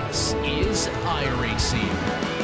This is iRacing.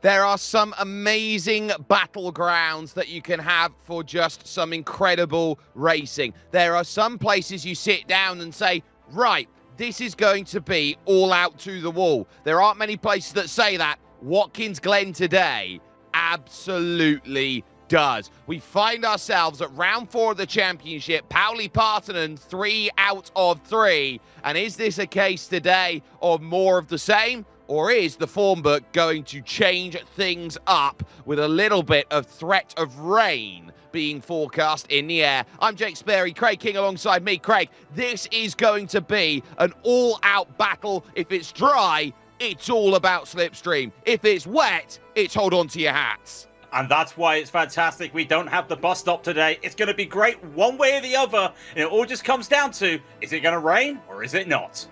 There are some amazing battlegrounds that you can have for just some incredible racing. There are some places you sit down and say, right, this is going to be all out to the wall. There aren't many places that say that. Watkins Glen today absolutely does. We find ourselves at round 4 of the championship. Pauli Partanen 3 out of 3. And is this a case today of more of the same? Or is the form book going to change things up with a little bit of threat of rain being forecast in the air? I'm Jake Sperry, Craig King alongside me. Craig, this is going to be an all-out battle. If it's dry, it's all about slipstream. If it's wet, it's hold on to your hats. And that's why it's fantastic we don't have the bus stop today. It's going to be great one way or the other. And it all just comes down to, is it going to rain or is it not?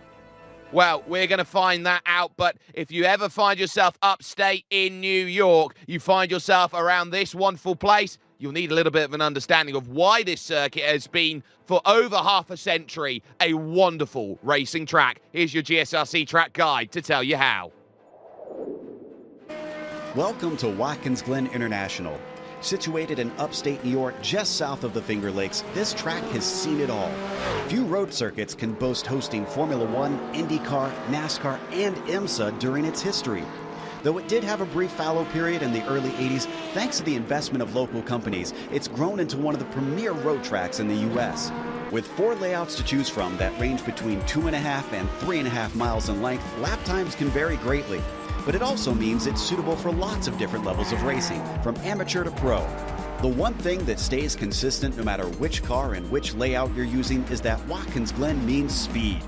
Well, we're going to find that out, but if you ever find yourself upstate in New York, you find yourself around this wonderful place, you'll need a little bit of an understanding of why this circuit has been, for over half a century, a wonderful racing track. Here's your GSRC track guide to tell you how. Welcome to Watkins Glen International. Situated in upstate New York, just south of the Finger Lakes, this track has seen it all. Few road circuits can boast hosting Formula One, IndyCar, NASCAR, and IMSA during its history. Though it did have a brief fallow period in the early 80s, thanks to the investment of local companies, it's grown into one of the premier road tracks in the U.S. With 4 layouts to choose from that range between 2.5 and 3.5 miles in length, lap times can vary greatly. But it also means it's suitable for lots of different levels of racing, from amateur to pro. The one thing that stays consistent no matter which car and which layout you're using is that Watkins Glen means speed.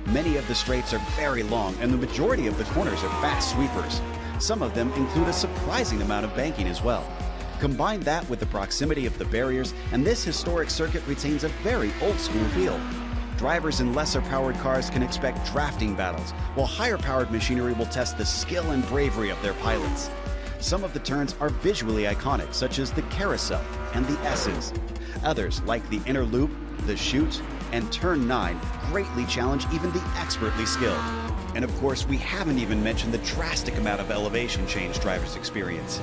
Many of the straights are very long, and the majority of the corners are fast sweepers. Some of them include a surprising amount of banking as well. Combine that with the proximity of the barriers, and this historic circuit retains a very old-school feel. Drivers in lesser-powered cars can expect drafting battles, while higher-powered machinery will test the skill and bravery of their pilots. Some of the turns are visually iconic, such as the carousel and the S's. Others, like the inner loop, the chute, and turn 9, greatly challenge even the expertly skilled. And of course, we haven't even mentioned the drastic amount of elevation change drivers experience.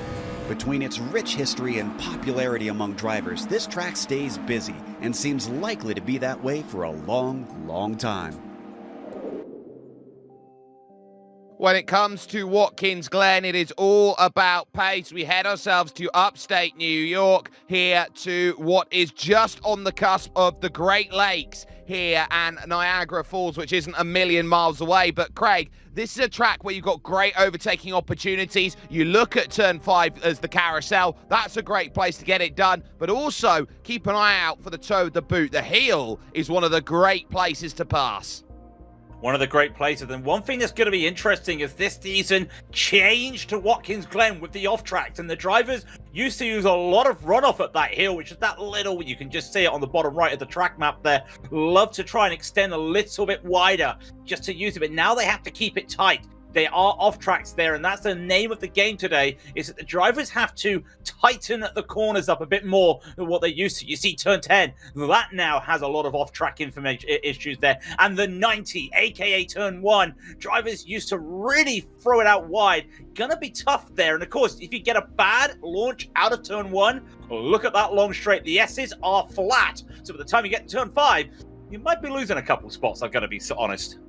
Between its rich history and popularity among drivers, this track stays busy and seems likely to be that way for a long, long time. When it comes to Watkins Glen, it is all about pace. We head ourselves to upstate New York, here to what is just on the cusp of the Great Lakes here and Niagara Falls, which isn't a million miles away. But Craig, this is a track where you've got great overtaking opportunities. You look at turn 5 as the carousel. That's a great place to get it done. But also keep an eye out for the toe of the boot. The heel is one of the great places to pass. One of the great places. And one thing that's going to be interesting is this season changed to Watkins Glen with the off tracks, and the drivers used to use a lot of runoff at that hill, which is that little, you can just see it on the bottom right of the track map there. Love to try and extend a little bit wider just to use it, but now they have to keep it tight. They are off tracks there, and that's the name of the game today, is that the drivers have to tighten the corners up a bit more than what they used to. You see turn 10, that now has a lot of off-track information issues there. And the 90, aka turn 1, drivers used to really throw it out wide. Gonna be tough there. And of course, if you get a bad launch out of turn 1, look at that long straight. The S's are flat. So by the time you get to turn 5, you might be losing a couple spots, I've got to be honest.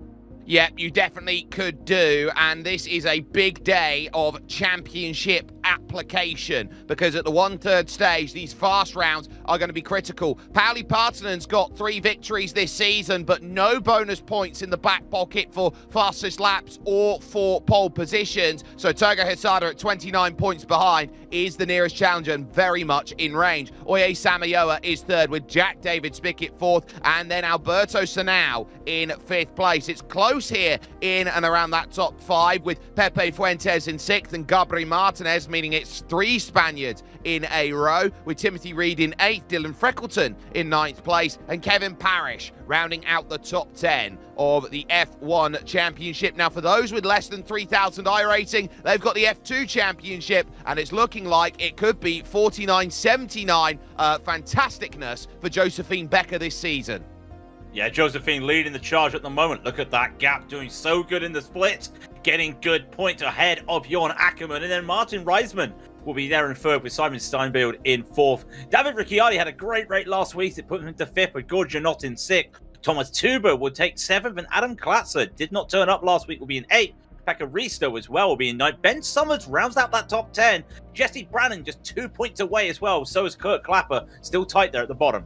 Yep, you definitely could do, and this is a big day of championship application, because at the 1/3 stage, these fast rounds are going to be critical. Pauli Partanen's got 3 victories this season, but no bonus points in the back pocket for fastest laps or for pole positions, so Togo Hisada at 29 points behind is the nearest challenger and very much in range. Oye Samayoa is 3rd with Jack David Spickett 4th, and then Alberto Sanau in 5th place. It's close here in and around that top 5 with Pepe Fuentes in 6th and Gabri Martinez, meaning it's 3 Spaniards in a row, with Timothy Reed in 8th, Dylan Freckleton in 9th place, and Kevin Parrish rounding out the top 10 of the F1 Championship. Now, for those with less than 3,000 iRacing, they've got the F2 Championship, and it's looking like it could be 49.79 fantasticness for Josephine Becker this season. Yeah, Josephine leading the charge at the moment. Look at that gap, doing so good in the split, getting good points ahead of Jorn Ackermann, and then Martin Reisman will be there in 3rd with Simon Steinbield in 4th. David Ricciardi had a great rate last week. It put him into 5th with Gord Janot in 6th. Thomas Tuber will take 7th, and Adam Klatzer did not turn up last week, will be in 8th. Pekka Risto as well will be in 9th. Ben Summers rounds out that top 10. Jesse Brannon just 2 points away as well. So is Kurt Clapper, still tight there at the bottom.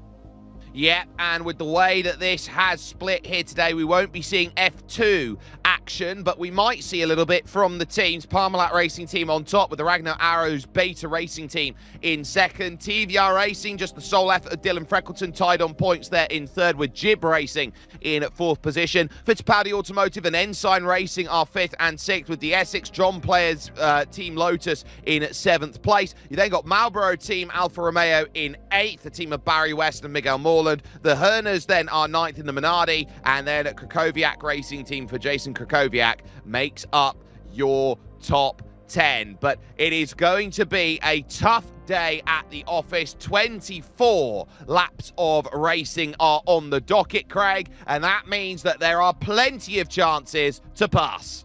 Yep, and with the way that this has split here today, we won't be seeing F2 action, but we might see a little bit from the teams. Parmalat Racing Team on top with the Ragnar Arrows Beta Racing Team in 2nd. TVR Racing, just the sole effort of Dylan Freckleton, tied on points there in 3rd with Jib Racing in 4th position. Fittipaldi Automotive and Ensign Racing are 5th and 6th with the Essex John Players Team Lotus in 7th place. You then got Marlboro Team Alfa Romeo in 8th, the team of Barry West and Miguel Morland. The Herners then are 9th in the Minardi, and then Krakowiak Racing Team for Jason Krakowiak makes up your top 10. But it is going to be a tough day at the office. 24 laps of racing are on the docket, Craig, and that means that there are plenty of chances to pass.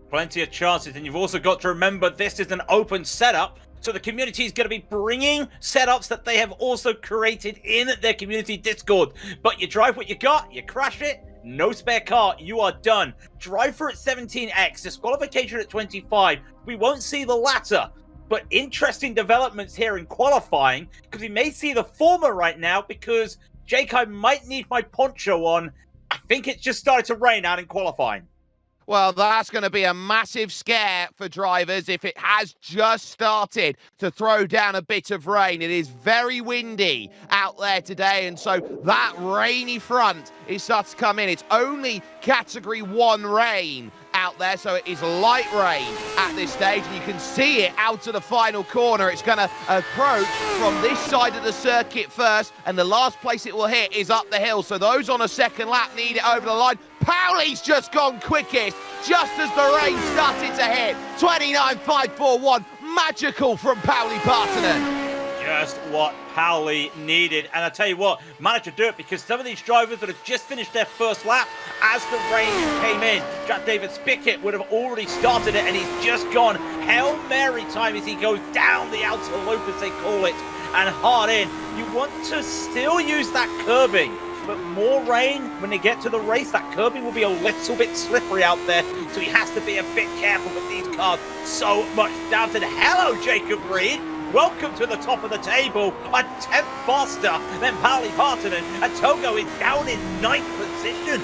Plenty of chances, and you've also got to remember this is an open setup. So the community is going to be bringing setups that they have also created in their community Discord. But you drive what you got, you crash it, no spare car, you are done. Driver at 17x, disqualification at 25. We won't see the latter. But interesting developments here in qualifying, because we may see the former right now, because Jake, I might need my poncho on. I think it's just started to rain out in qualifying. Well, that's going to be a massive scare for drivers if it has just started to throw down a bit of rain. It is very windy out there today, and so that rainy front is starting to come in. It's only Category 1 rain out there, so it is light rain at this stage, and you can see it out to the final corner. It's going to approach from this side of the circuit first, and the last place it will hit is up the hill, so those on a second lap need it over the line. Pauli's just gone quickest, just as the rain started to hit. 29.541, magical from Pauli Partanen. Just what Pauli needed. And I tell you what, managed to do it, because some of these drivers that have just finished their first lap as the rain came in, Jack David Spickett would have already started it, and he's just gone Hail Mary time as he goes down the outer loop, as they call it, and hard in. You want to still use that curbing, but more rain when they get to the race. That curbing will be a little bit slippery out there, so he has to be a bit careful with these cars. So much doubted. Hello, Jacob Reed. Welcome to the top of the table. A 10th faster than Pauli Partanen, and Togo is down in 9th position.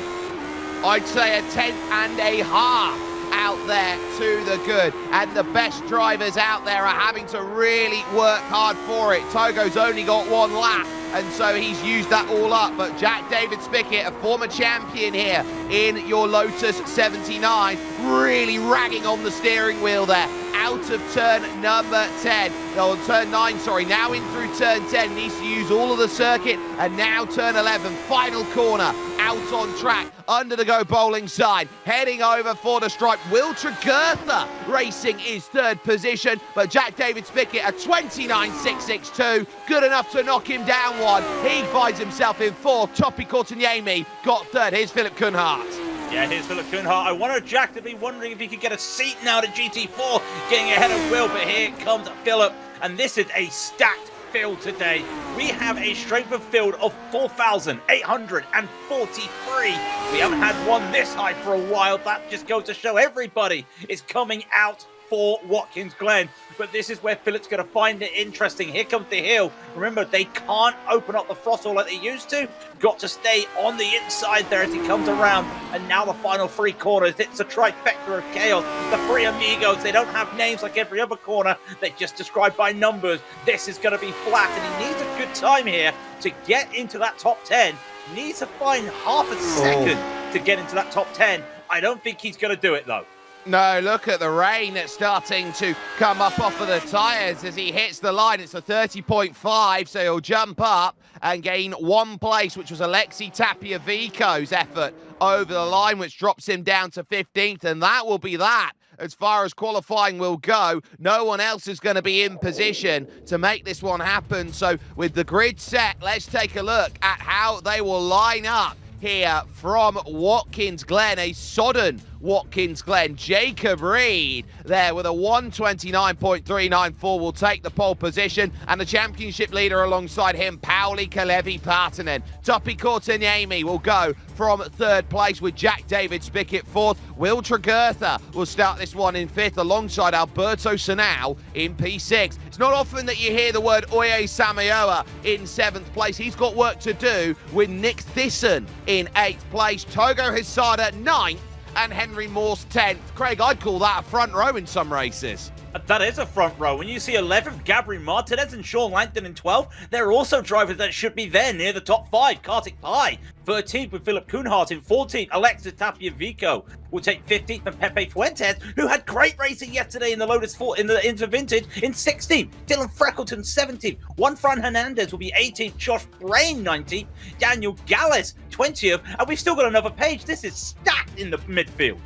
I'd say a 10th and a half out there to the good, and the best drivers out there are having to really work hard for it. Togo's only got 1 lap, and so he's used that all up, but Jack David Spickett, a former champion here in your Lotus 79, really ragging on the steering wheel there, out of turn number 10, or turn 9, sorry, now in through turn 10, needs to use all of the circuit, and now turn 11, final corner, out on track, under the go bowling side, heading over for the stripe. Will Tregurtha Racing is 3rd position, but Jack David Spickett a 29.662, good enough to knock him down 1. He finds himself in 4th. Topi Korteniemi got 3rd. Here's Philip Kuhnhart. Yeah, here's Philip Kuhnhart. I wanted Jack to be wondering if he could get a seat now to GT4, getting ahead of Will, but here comes Philip, and this is a stacked field today. We have a strength of field of 4,843. We haven't had one this high for a while. That just goes to show everybody is coming out for Watkins Glen. But this is where Philip's going to find it interesting. Here comes the hill. Remember, they can't open up the throttle like they used to. Got to stay on the inside there as he comes around. And now the final three corners. It's a trifecta of chaos. The three amigos, they don't have names like every other corner. They're just described by numbers. This is going to be flat, and he needs a good time here to get into that top 10. Needs to find half a second to get into that top 10. I don't think he's going to do it, though. No, look at the rain that's starting to come up off of the tyres as he hits the line. It's a 30.5, so he'll jump up and gain one place, which was Alexei Tapiavico's effort over the line, which drops him down to 15th, and that will be that. As far as qualifying will go, no one else is going to be in position to make this one happen. So with the grid set, let's take a look at how they will line up here from Watkins Glen, a sodden Watkins Glen. Jacob Reed there with a 129.394 will take the pole position, and the championship leader alongside him, Pauli Kalevi-Partanen. Topi Korteniemi will go from third place with Jack David Spickett fourth. Will Tregurtha will start this one in fifth alongside Alberto Sanau in P6. It's not often that you hear the word Oye Samayoa in seventh place. He's got work to do with Nick Thyssen in eighth place. Togo Hisada ninth, and Henry Morse 10th. Craig, I'd call that a front row in some races. That is a front row. When you see 11th, Gabriel Martinez and Sean Langton in 12th, they're also drivers that should be there near the top 5. Kartik Pai, 13th with Philip Koonhart in 14th. Alexis Tapiavico will take 15th, and Pepe Fuentes, who had great racing yesterday in the Lotus 4 in the Inter Vintage, in 16th. Dylan Freckleton 17th. Juan Fran Hernandez will be 18th. Josh Brain 19th. Daniel Gallis 20th. And we've still got another page. This is stacked in the midfield.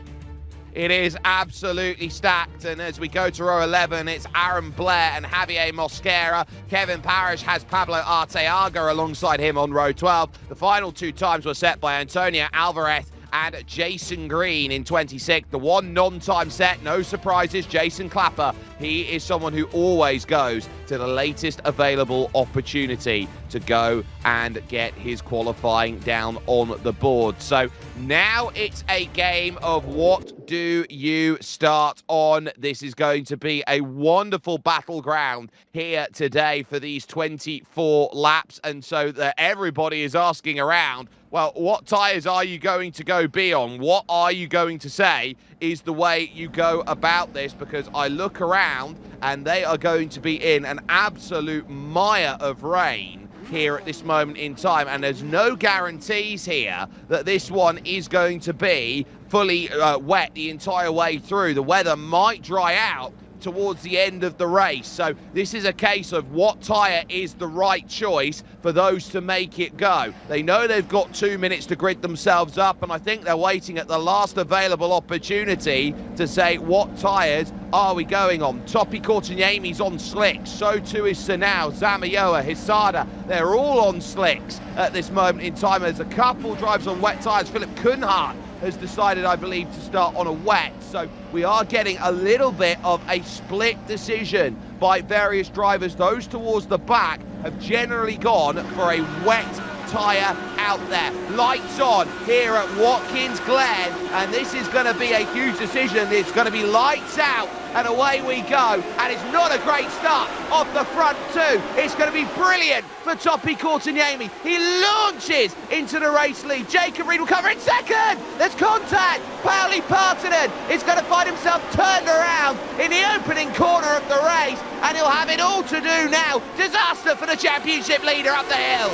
It is absolutely stacked, and as we go to row 11, it's Aaron Blair and Javier Mosquera. Kevin Parrish has Pablo Arteaga alongside him on row 12. The final two times were set by Antonio Alvarez and Jason Green in 26th. The one non-time set, no surprises, Jason Clapper. He is someone who always goes to the latest available opportunity to go and get his qualifying down on the board. So now it's a game of what do you start on. This is going to be a wonderful battleground here today for these 24 laps. And so that everybody is asking around, well, what tyres are you going to go be on? What are you going to say is the way you go about this? Because I look around and they are going to be in an absolute mire of rain here at this moment in time, and there's no guarantees here that this one is going to be fully wet the entire way through. The weather might dry out towards the end of the race, so this is a case of what tyre is the right choice for those to make it go. They know they've got 2 minutes to grid themselves up, and I think they're waiting at the last available opportunity to say what tyres are we going on. Topi Korteniemi's on slicks, so too is Sanau, Zamayoa, Hisada. They're all on slicks at this moment in time. There's a couple drives on wet tyres. Philip Koonhart has decided, I believe, to start on a wet. So we are getting a little bit of a split decision by various drivers. Those towards the back have generally gone for a wet tyre out there. Lights on here at Watkins Glen, and this is going to be a huge decision. It's going to be lights out, and away we go. And it's not a great start off the front two. It's going to be brilliant for Topi Korteniemi. He launches into the race lead. Jacob Reed will cover in second. There's contact. Pauli Partanen is going to find himself turned around in the opening corner of the race, and he'll have it all to do now. Disaster for the championship leader up the hill.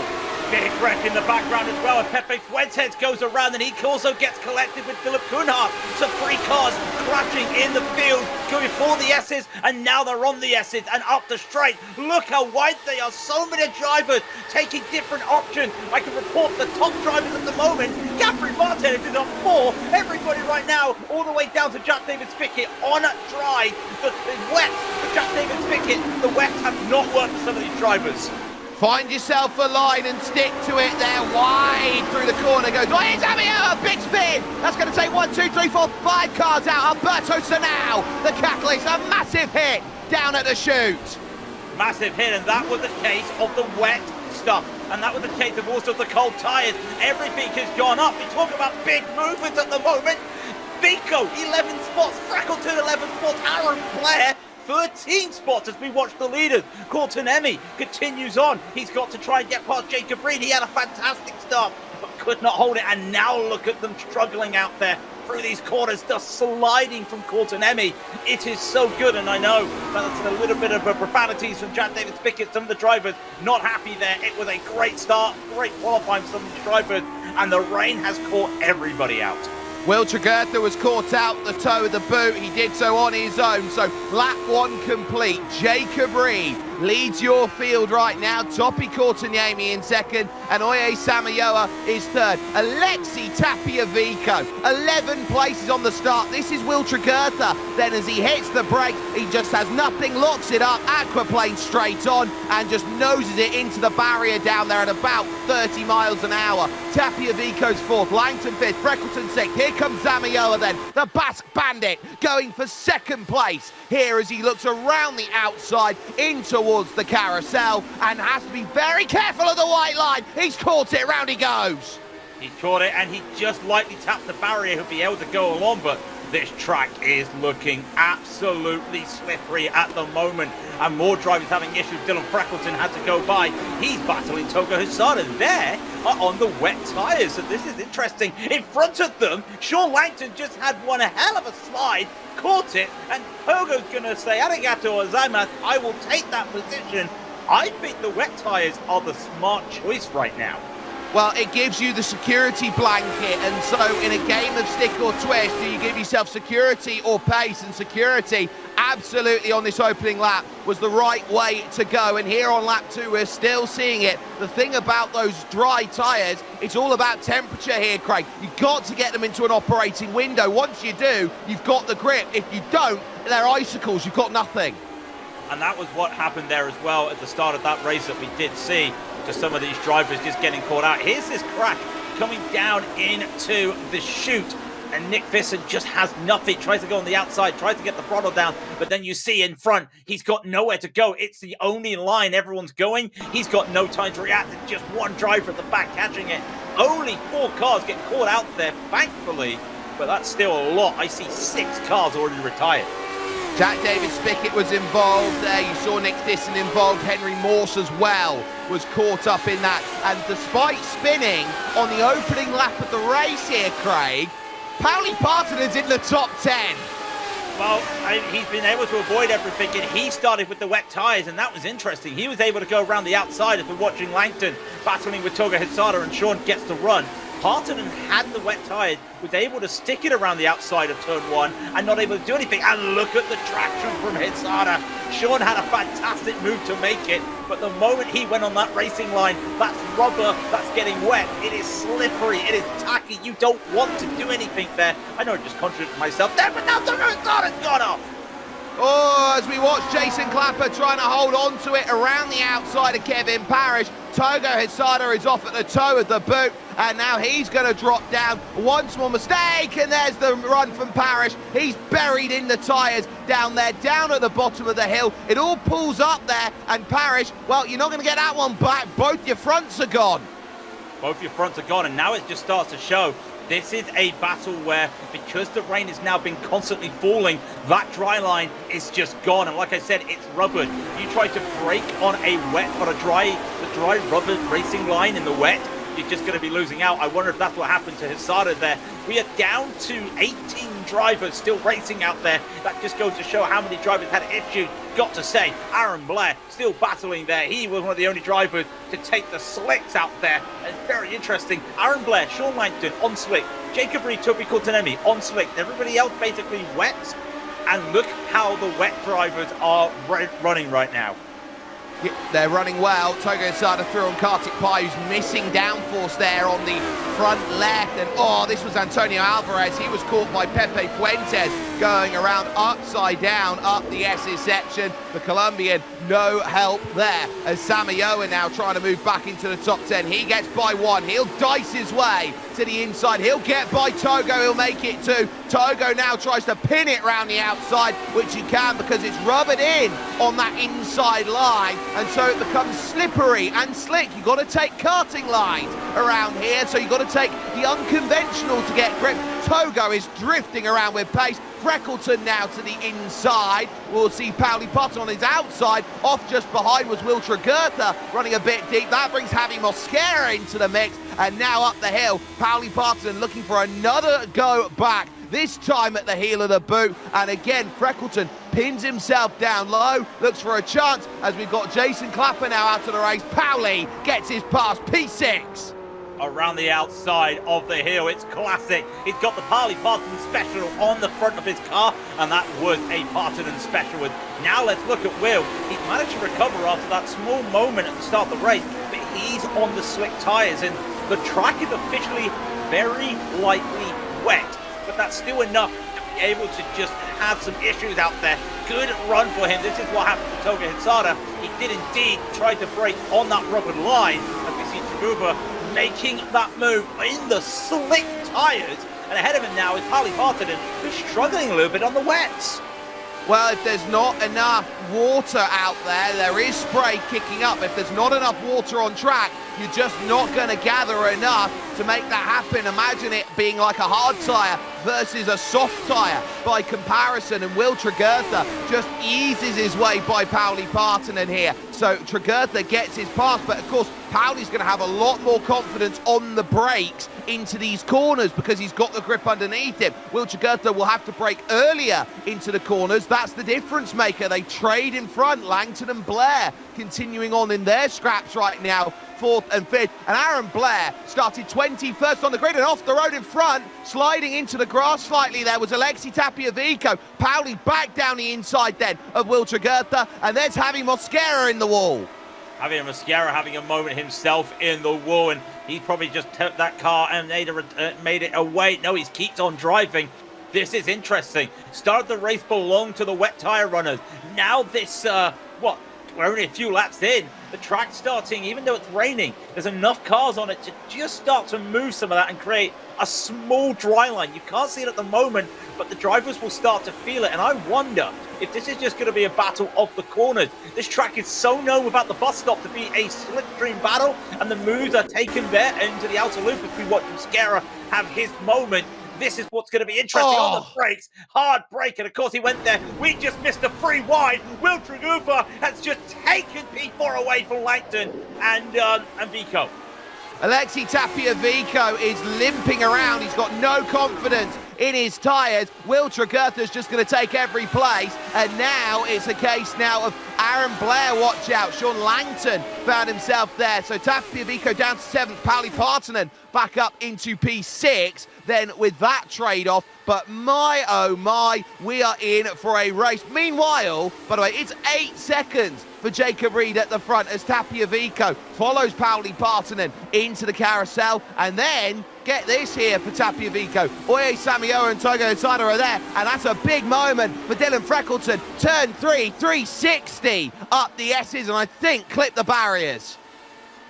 Big wreck in the background as well, and Pepe Fuentes goes around, and he also gets collected with Philip Koonhart. So 3 cars crashing in the field, going for the S's, and now they're on the S's and up the straight. Look how wide they are. So many drivers taking different options. I can report the top drivers at the moment. Gabriel Martinez is on 4. Everybody right now, all the way down to Jack David Spickett on dry. The wet for Jack David Spickett. The wet have not worked for some of these drivers. Find yourself a line and stick to it there. Wide through the corner goes. Oh, it's Avio, a big spin. That's going to take 1, 2, 3, 4, 5 cars out. Alberto Sanau, the catalyst, a massive hit down at the chute. massive hit, and that was the case of the wet stuff. And that was the case of also the cold tires. Everything has gone up. We talk about big movements at the moment. Vico, 11 spots. Freckleton, 11 spots. Aaron Blair, 13 spots as we watch the leaders. Courtenay continues on. He's got to try and get past Jacob Reed. He had a fantastic start, but could not hold it. And now look at them struggling out there through these corners, just sliding from Courtenay. It is so good, and I know that's a little bit of a profanities from Jack David Spickett. Some of the drivers not happy there. It was a great start, great qualifying for some of the drivers, and the rain has caught everybody out. Will Tregurtha was caught out the toe of the boot. He did so on his own. So lap 1 complete. Jacob Reed leads your field right now. Topi Courtenay in second, and Oye Samayoa is third. Alexi Tapia Vico, 11 places on the start. This is Will Tregurtha. Then as he hits the brake, he just has nothing, locks it up, aquaplane straight on, and just noses it into the barrier down there at about 30 miles an hour. Tapia Vico's fourth, Langton fifth, Freckleton sixth. Here comes Samayoa then, the Basque Bandit, going for second place here as he looks around the outside in towards the carousel and has to be very careful of the white line. He's caught it, round he goes. He caught it and he just lightly tapped the barrier. He'll be able to go along, but this track is looking absolutely slippery at the moment, and more drivers having issues. Dylan Freckleton had to go by. He's battling Togo Hisada. There are on the wet tyres, so this is interesting. In front of them, Sean Langton just had one hell of a slide, caught it, and Togo's going to say, arigato gozaimasu, I will take that position. I think the wet tyres are the smart choice right now. Well, it gives you the security blanket, and so in a game of stick or twist, do you give yourself security or pace? And security, absolutely on this opening lap, was the right way to go. And here on lap 2, we're still seeing it. The thing about those dry tyres, it's all about temperature here, Craig. You've got to get them into an operating window. Once you do, you've got the grip. If you don't, they're icicles. You've got nothing. And that was what happened there as well at the start of that race that we did see. To some of these drivers just getting caught out. Here's this crash coming down into the chute, and Nick Visson just has nothing. Tries to go on the outside, tries to get the throttle down, but then you see in front, he's got nowhere to go. It's the only line everyone's going. He's got no time to react. It's just one driver at the back catching it. Only 4 cars get caught out there, thankfully, but that's still a lot. I see 6 cars already retired. Jack David Spickett was involved there. You saw Nick Disson involved. Henry Morse as well was caught up in that. And despite spinning on the opening lap of the race here, Craig, Pauli Partonen's in the top 10. Well, he's been able to avoid everything, and he started with the wet tyres, and that was interesting. He was able to go around the outside as we're watching Langton battling with Togo Hisada, and Sean gets the run. Partonen had the wet tyres, was able to stick it around the outside of turn 1 and not able to do anything. And look at the traction from Hisada. Sean had a fantastic move to make it, but the moment he went on that racing line, that's rubber, that's getting wet. It is slippery, it is tacky. You don't want to do anything there. I know I just contradicted myself there, but now Hisada's gone off. Oh, as we watch Jason Clapper trying to hold on to it around the outside of Kevin Parrish. Togo Hisada is off at the toe of the boot, and now he's going to drop down. One small mistake, and there's the run from Parrish. He's buried in the tyres down there, down at the bottom of the hill. It all pulls up there, and Parrish, well, you're not going to get that one back. Both your fronts are gone. Both your fronts are gone, and now it just starts to show. This is a battle where, because the rain has now been constantly falling, that dry line is just gone. And like I said, it's rubbered. You try to brake on a dry rubber racing line in the wet, you're just going to be losing out. I wonder if that's what happened to Hisada there. We are down to 18 drivers still racing out there. That just goes to show how many drivers had issues. Got to say, Aaron Blair still battling there. He was one of the only drivers to take the slicks out there. And very interesting. Aaron Blair, Sean Langton on slick. Jacob Reed, Topi Courtenay on slick. Everybody else basically wet. And look how the wet drivers are running right now. Yeah, they're running well. Togo Hisada through on Kartik Pai, who's missing downforce there on the front left. And oh, this was Antonio Alvarez. He was caught by Pepe Fuentes going around upside down up the S's section. The Colombian, no help there. As Samayoa now trying to move back into the top 10. He gets by 1. He'll dice his way to the inside. He'll get by Togo, he'll make it too. Togo now tries to pin it round the outside, which he can because it's rubbered in on that inside line, and so it becomes slippery and slick. You've got to take karting lines around here, so you've got to take the unconventional to get grip. Togo is drifting around with pace. Freckleton now to the inside. We'll see Pauli Potter on his outside. Off just behind was Will Tregurtha running a bit deep. That brings Javi Mosquera into the mix. And now up the hill, Pauli Potter looking for another go back. This time at the heel of the boot. And again, Freckleton pins himself down low. Looks for a chance as we've got Jason Clapper now out of the race. Pauli gets his pass, P6. Around the outside of the hill, it's classic. He's got the Pauli Parton special on the front of his car, and that was a Parton special. And now let's look at Will. He managed to recover after that small moment at the start of the race, but he's on the slick tyres, and the track is officially very lightly wet, but that's still enough to be able to just have some issues out there. Good run for him. This is what happened to Toga Hitsada. He did indeed try to break on that rubber line, as we see Taguva making that move in the slick tyres. And ahead of him now is Pauli Parton, who's struggling a little bit on the wets. Well, if there's not enough water out there, there is spray kicking up. If there's not enough water on track, you're just not going to gather enough to make that happen. Imagine it being like a hard tyre versus a soft tyre by comparison, and Will Tregurtha just eases his way by Pauli Partonen here. So Tregurtha gets his pass, but of course Pauli's going to have a lot more confidence on the brakes into these corners because he's got the grip underneath him. Will Tregurtha will have to brake earlier into the corners. That's the difference maker. They trade in front, Langton and Blair continuing on in their scraps right now, 4th and 5th, and Aaron Blair started 21st on the grid and off the road in front, sliding into the grass slightly. There was Alexi Tapiavico. Pauli back down the inside then of Will Tregurtha, and there's Javi Mosquera in the wall. Javi Mosquera having a moment himself in the wall, and he probably just took that car and made it away. No, he keeps on driving. This is interesting. Start the race belonged to the wet tyre runners. Now this, we're only a few laps in. The track starting, even though it's raining, there's enough cars on it to just start to move some of that and create a small dry line. You can't see it at the moment, but the drivers will start to feel it. And I wonder if this is just going to be a battle of the corners. This track is so known without the bus stop to be a slipstream battle, and the moves are taken there into the outer loop if we watch Mosquera have his moment. This is what's going to be interesting on the brakes. Hard brake, and of course he went there. We just missed a free wide. Will Tregurtha has just taken P4 away from Langton and Vico. Alexi Tapiavico is limping around. He's got no confidence in his tyres. Will Tregurtha's just going to take every place. And now it's a case now of Aaron Blair, watch out. Sean Langton found himself there. So Tapiavico down to 7th. Pauli Partonen back up into P6. Then with that trade-off, but my, oh my, we are in for a race. Meanwhile, by the way, it's 8 seconds for Jacob Reed at the front as Tapiavico follows Pauli Partonen into the carousel, and then get this here for Tapiavico. Oye Samio and Togo Hitsada are there, and that's a big moment for Dylan Freckleton. Turn 3, 360 up the S's, and I think clip the barriers.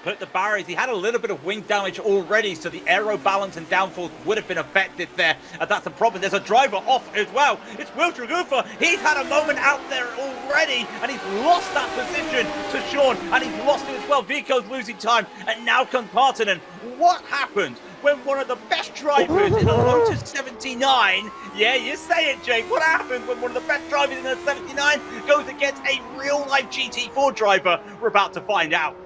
Put the barriers. He had a little bit of wing damage already, so the aero balance and downforce would have been affected there. And that's the problem. There's a driver off as well. It's Will Tregurtha. He's had a moment out there already, and he's lost that position to Sean, and he's lost it as well. Vico's losing time, and now comes Partonen. What happened when one of the best drivers in a Lotus 79, yeah, you say it, Jake, what happened when one of the best drivers in a 79 goes against a real-life GT4 driver? We're about to find out.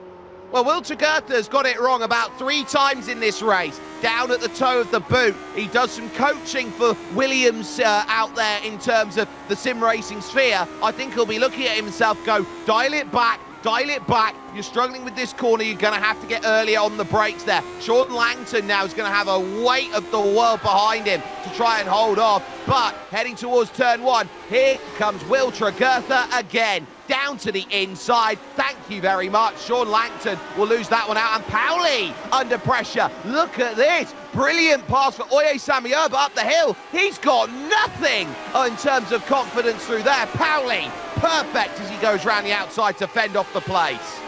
Well, Will Tregurtha's got it wrong about 3 times in this race. Down at the toe of the boot. He does some coaching for Williams out there in terms of the sim racing sphere. I think he'll be looking at himself, go, dial it back. You're struggling with this corner. You're going to have to get earlier on the brakes there. Sean Langton now is going to have a weight of the world behind him to try and hold off. But heading towards turn 1, here comes Will Tregurtha again. Down to the inside. Thank you very much. Sean Langton will lose that one out. And Pauli under pressure. Look at this. Brilliant pass for Oye Samioba up the hill. He's got nothing in terms of confidence through there. Pauli, perfect as he goes round the outside to fend off the place.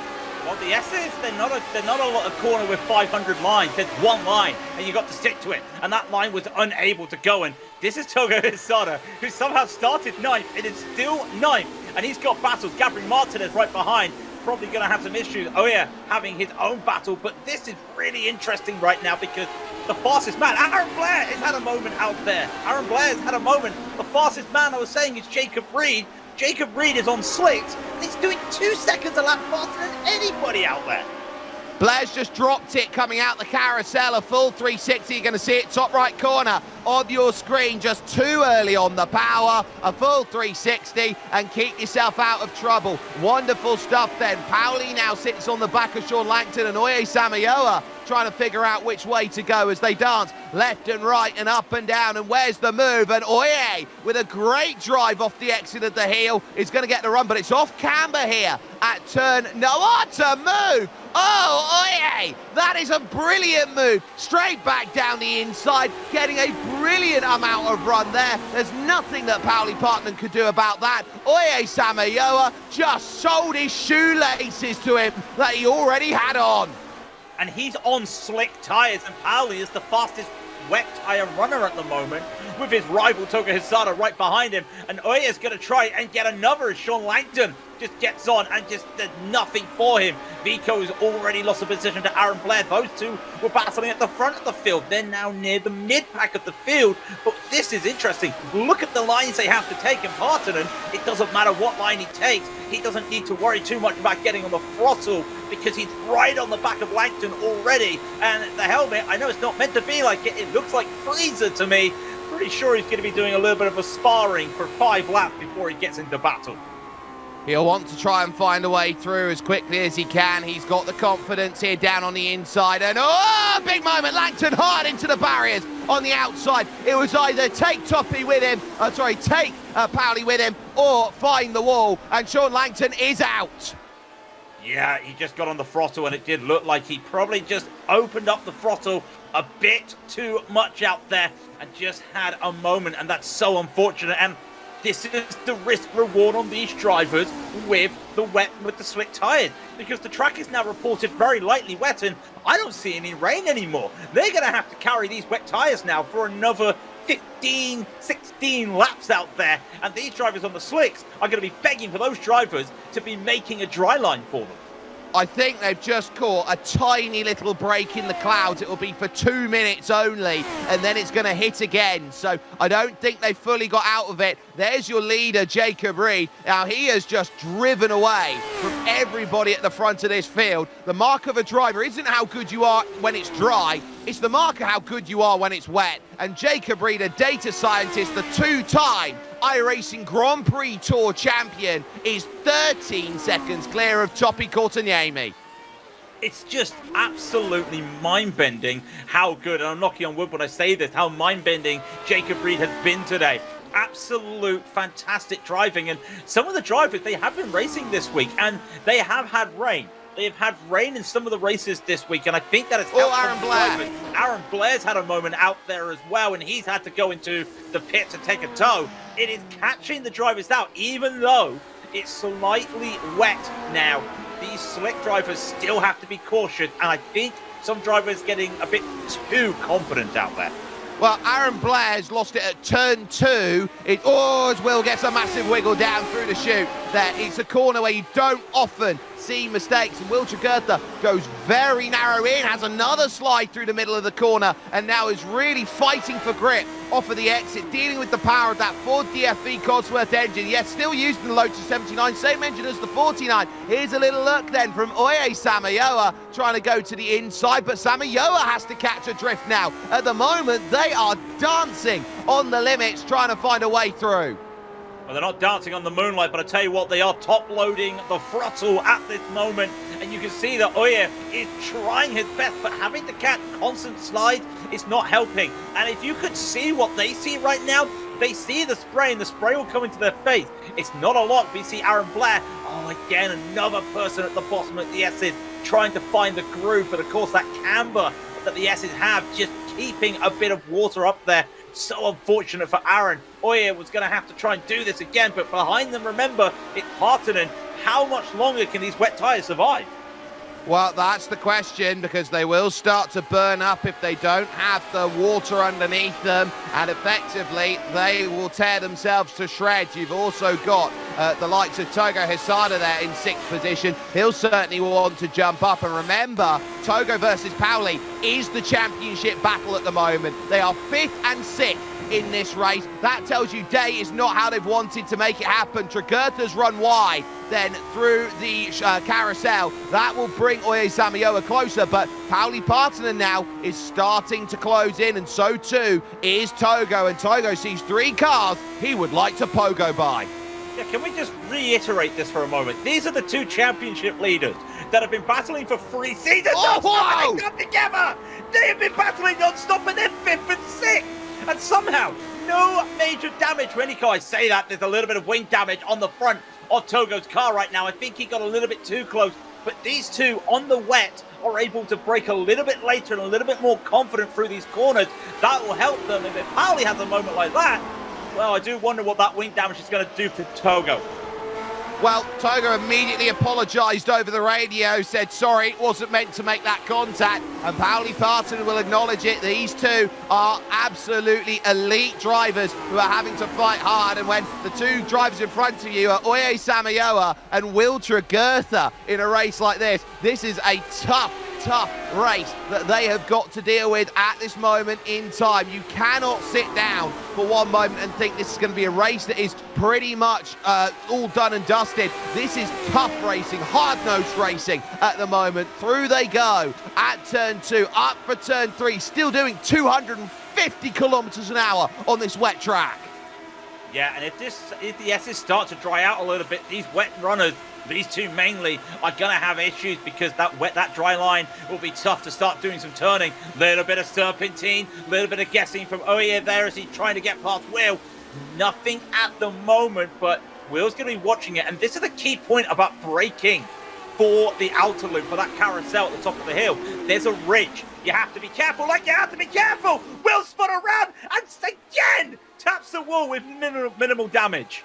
Well, the S's, they're not a corner with 500 lines. There's one line, and you got to stick to it. And that line was unable to go. And this is Togo Hisada, who somehow started ninth. It is still ninth, and he's got battles. Gabriel Martinez right behind. Probably going to have some issues. Oh yeah, having his own battle. But this is really interesting right now because the fastest man, Aaron Blair, has had a moment out there. Aaron Blair has had a moment. The fastest man I was saying is Jacob Reed. Jacob Reed is on slicks, and he's doing 2 seconds a lap faster than anybody out there. Blair's just dropped it coming out the carousel, a full 360. You're going to see it top right corner of your screen, just too early on the power. A full 360 and keep yourself out of trouble. Wonderful stuff then. Pauli now sits on the back of Sean Langton and Oye Samayoa trying to figure out which way to go as they dance left and right and up and down. And where's the move? And Oye, with a great drive off the exit of the heel, is going to get the run, but it's off camber here at turn. No, what a move! Oh, Oye, that is a brilliant move. Straight back down the inside, getting a brilliant amount of run there. There's nothing that Pauli Partnan could do about that. Oye Samayoa just sold his shoelaces to him that he already had on. And he's on slick tyres, and Pauli is the fastest wet tyre runner at the moment, with his rival Togo Hisada right behind him. And Oye is going to try and get another as Sean Langton just gets on and just there's nothing for him. Vico has already lost the position to Aaron Blair. Those two were battling at the front of the field. They're now near the mid-pack of the field. But this is interesting. Look at the lines they have to take in Partonen. It doesn't matter what line he takes. He doesn't need to worry too much about getting on the throttle because he's right on the back of Langton already. And the helmet, I know it's not meant to be like it. It looks like Freezer to me. Pretty sure he's going to be doing a little bit of a sparring for 5 laps before he gets into battle. He'll want to try and find a way through as quickly as he can. He's got the confidence here down on the inside. And oh, big moment. Langton hard into the barriers on the outside. It was either take Toppy with him, take Pauli with him, or find the wall. And Sean Langton is out. Yeah, he just got on the throttle, and it did look like he probably just opened up the throttle a bit too much out there and just had a moment, and that's so unfortunate. And this is the risk reward on these drivers with the slick tyres, because the track is now reported very lightly wet, and I don't see any rain anymore. They're going to have to carry these wet tyres now for another 15, 16 laps out there, and these drivers on the slicks are going to be begging for those drivers to be making a dry line for them. I think they've just caught a tiny little break in the clouds. It will be for 2 minutes only, and then it's going to hit again. So I don't think they fully got out of it. There's your leader, Jacob Reed. Now, he has just driven away from everybody at the front of this field. The mark of a driver isn't how good you are when it's dry. It's the mark of how good you are when it's wet. And Jacob Reed, a data scientist, the 2-time iRacing Grand Prix Tour champion, is 13 seconds clear of Toppy Courtaniemi. It's just absolutely mind-bending how good, and I'm knocking on wood when I say this, how mind-bending Jacob Reed has been today. Absolute fantastic driving, and some of the drivers, they have been racing this week, and they have had rain. They have had rain in some of the races this week, and I think that it's Aaron Blair. Aaron Blair's had a moment out there as well, and he's had to go into the pit to take a tow. It is catching the drivers out, even though it's slightly wet now. These slick drivers still have to be cautious, and I think some drivers getting a bit too confident out there. Well, Aaron Blair's lost it at turn 2. It as Will gets a massive wiggle down through the chute. There, it's a corner where you don't often see mistakes, and Will Jagurtha goes very narrow in, has another slide through the middle of the corner, and now is really fighting for grip off of the exit, dealing with the power of that Ford DFV Cosworth engine. Yes, still using the Lotus 79, same engine as the 49. Here's a little look then from Oye Samayoa, trying to go to the inside, but Samayoa has to catch a drift now. At the moment, they are dancing on the limits, trying to find a way through. Well, they're not dancing on the moonlight, but I tell you what, they are top-loading the throttle at this moment. And you can see that Oye is trying his best, but having to catch constant slides is not helping. And if you could see what they see right now, they see the spray, and the spray will come into their face. It's not a lot. We see Aaron Blair. Oh, again, another person at the bottom of the S's trying to find the groove. But, of course, that camber that the S's have just keeping a bit of water up there. So unfortunate for Aaron. Oye was going to have to try and do this again, but behind them, remember, it's Partonen. How much longer can these wet tyres survive? Well, that's the question, because they will start to burn up if they don't have the water underneath them, and effectively they will tear themselves to shreds. You've also got the likes of Togo Hisada there in 6th position. He'll certainly want to jump up, and remember, Togo versus Pauli is the championship battle at the moment. They are 5th and 6th in this race. That tells you day is not how they've wanted to make it happen. Tregurtha's run wide then through the carousel. That will bring Oye Samayoa closer, but Pauli Partanen now is starting to close in, and so too is Togo, and Togo sees 3 cars he would like to pogo by. Yeah, can we just reiterate this for a moment? These are the 2 championship leaders that have been battling for 3 seasons non-stop, and they come together! They have been battling non-stop, and they're 5th and 6th! And somehow, no major damage for any car. I say that, there's a little bit of wing damage on the front of Togo's car right now. I think he got a little bit too close. But these 2 on the wet are able to brake a little bit later and a little bit more confident through these corners. That will help them. And if Pauli has a moment like that, well, I do wonder what that wing damage is going to do to Togo. Well, Togo immediately apologised over the radio, said sorry, it wasn't meant to make that contact, and Pauli Partanen will acknowledge it. These 2 are absolutely elite drivers who are having to fight hard, and when the 2 drivers in front of you are Oye Samayoa and Will Tregurtha in a race like this is a tough race that they have got to deal with at this moment in time. You cannot sit down for one moment and think this is going to be a race that is pretty much all done and dusted. This is tough racing, hard-nosed racing at the moment. Through they go at turn 2, up for turn 3, still doing 250 kilometers an hour on this wet track. Yeah, and if the S's start to dry out a little bit, these wet runners, these 2 mainly, are going to have issues, because that dry line will be tough to start doing some turning. Little bit of serpentine, little bit of guessing from Oye there as he's trying to get past Will. Nothing at the moment, but Will's going to be watching it. And this is the key point about braking for the outer loop, for that carousel at the top of the hill. There's a ridge. You have to be careful, like you have to be careful. Will spun around and again taps the wall with minimal damage.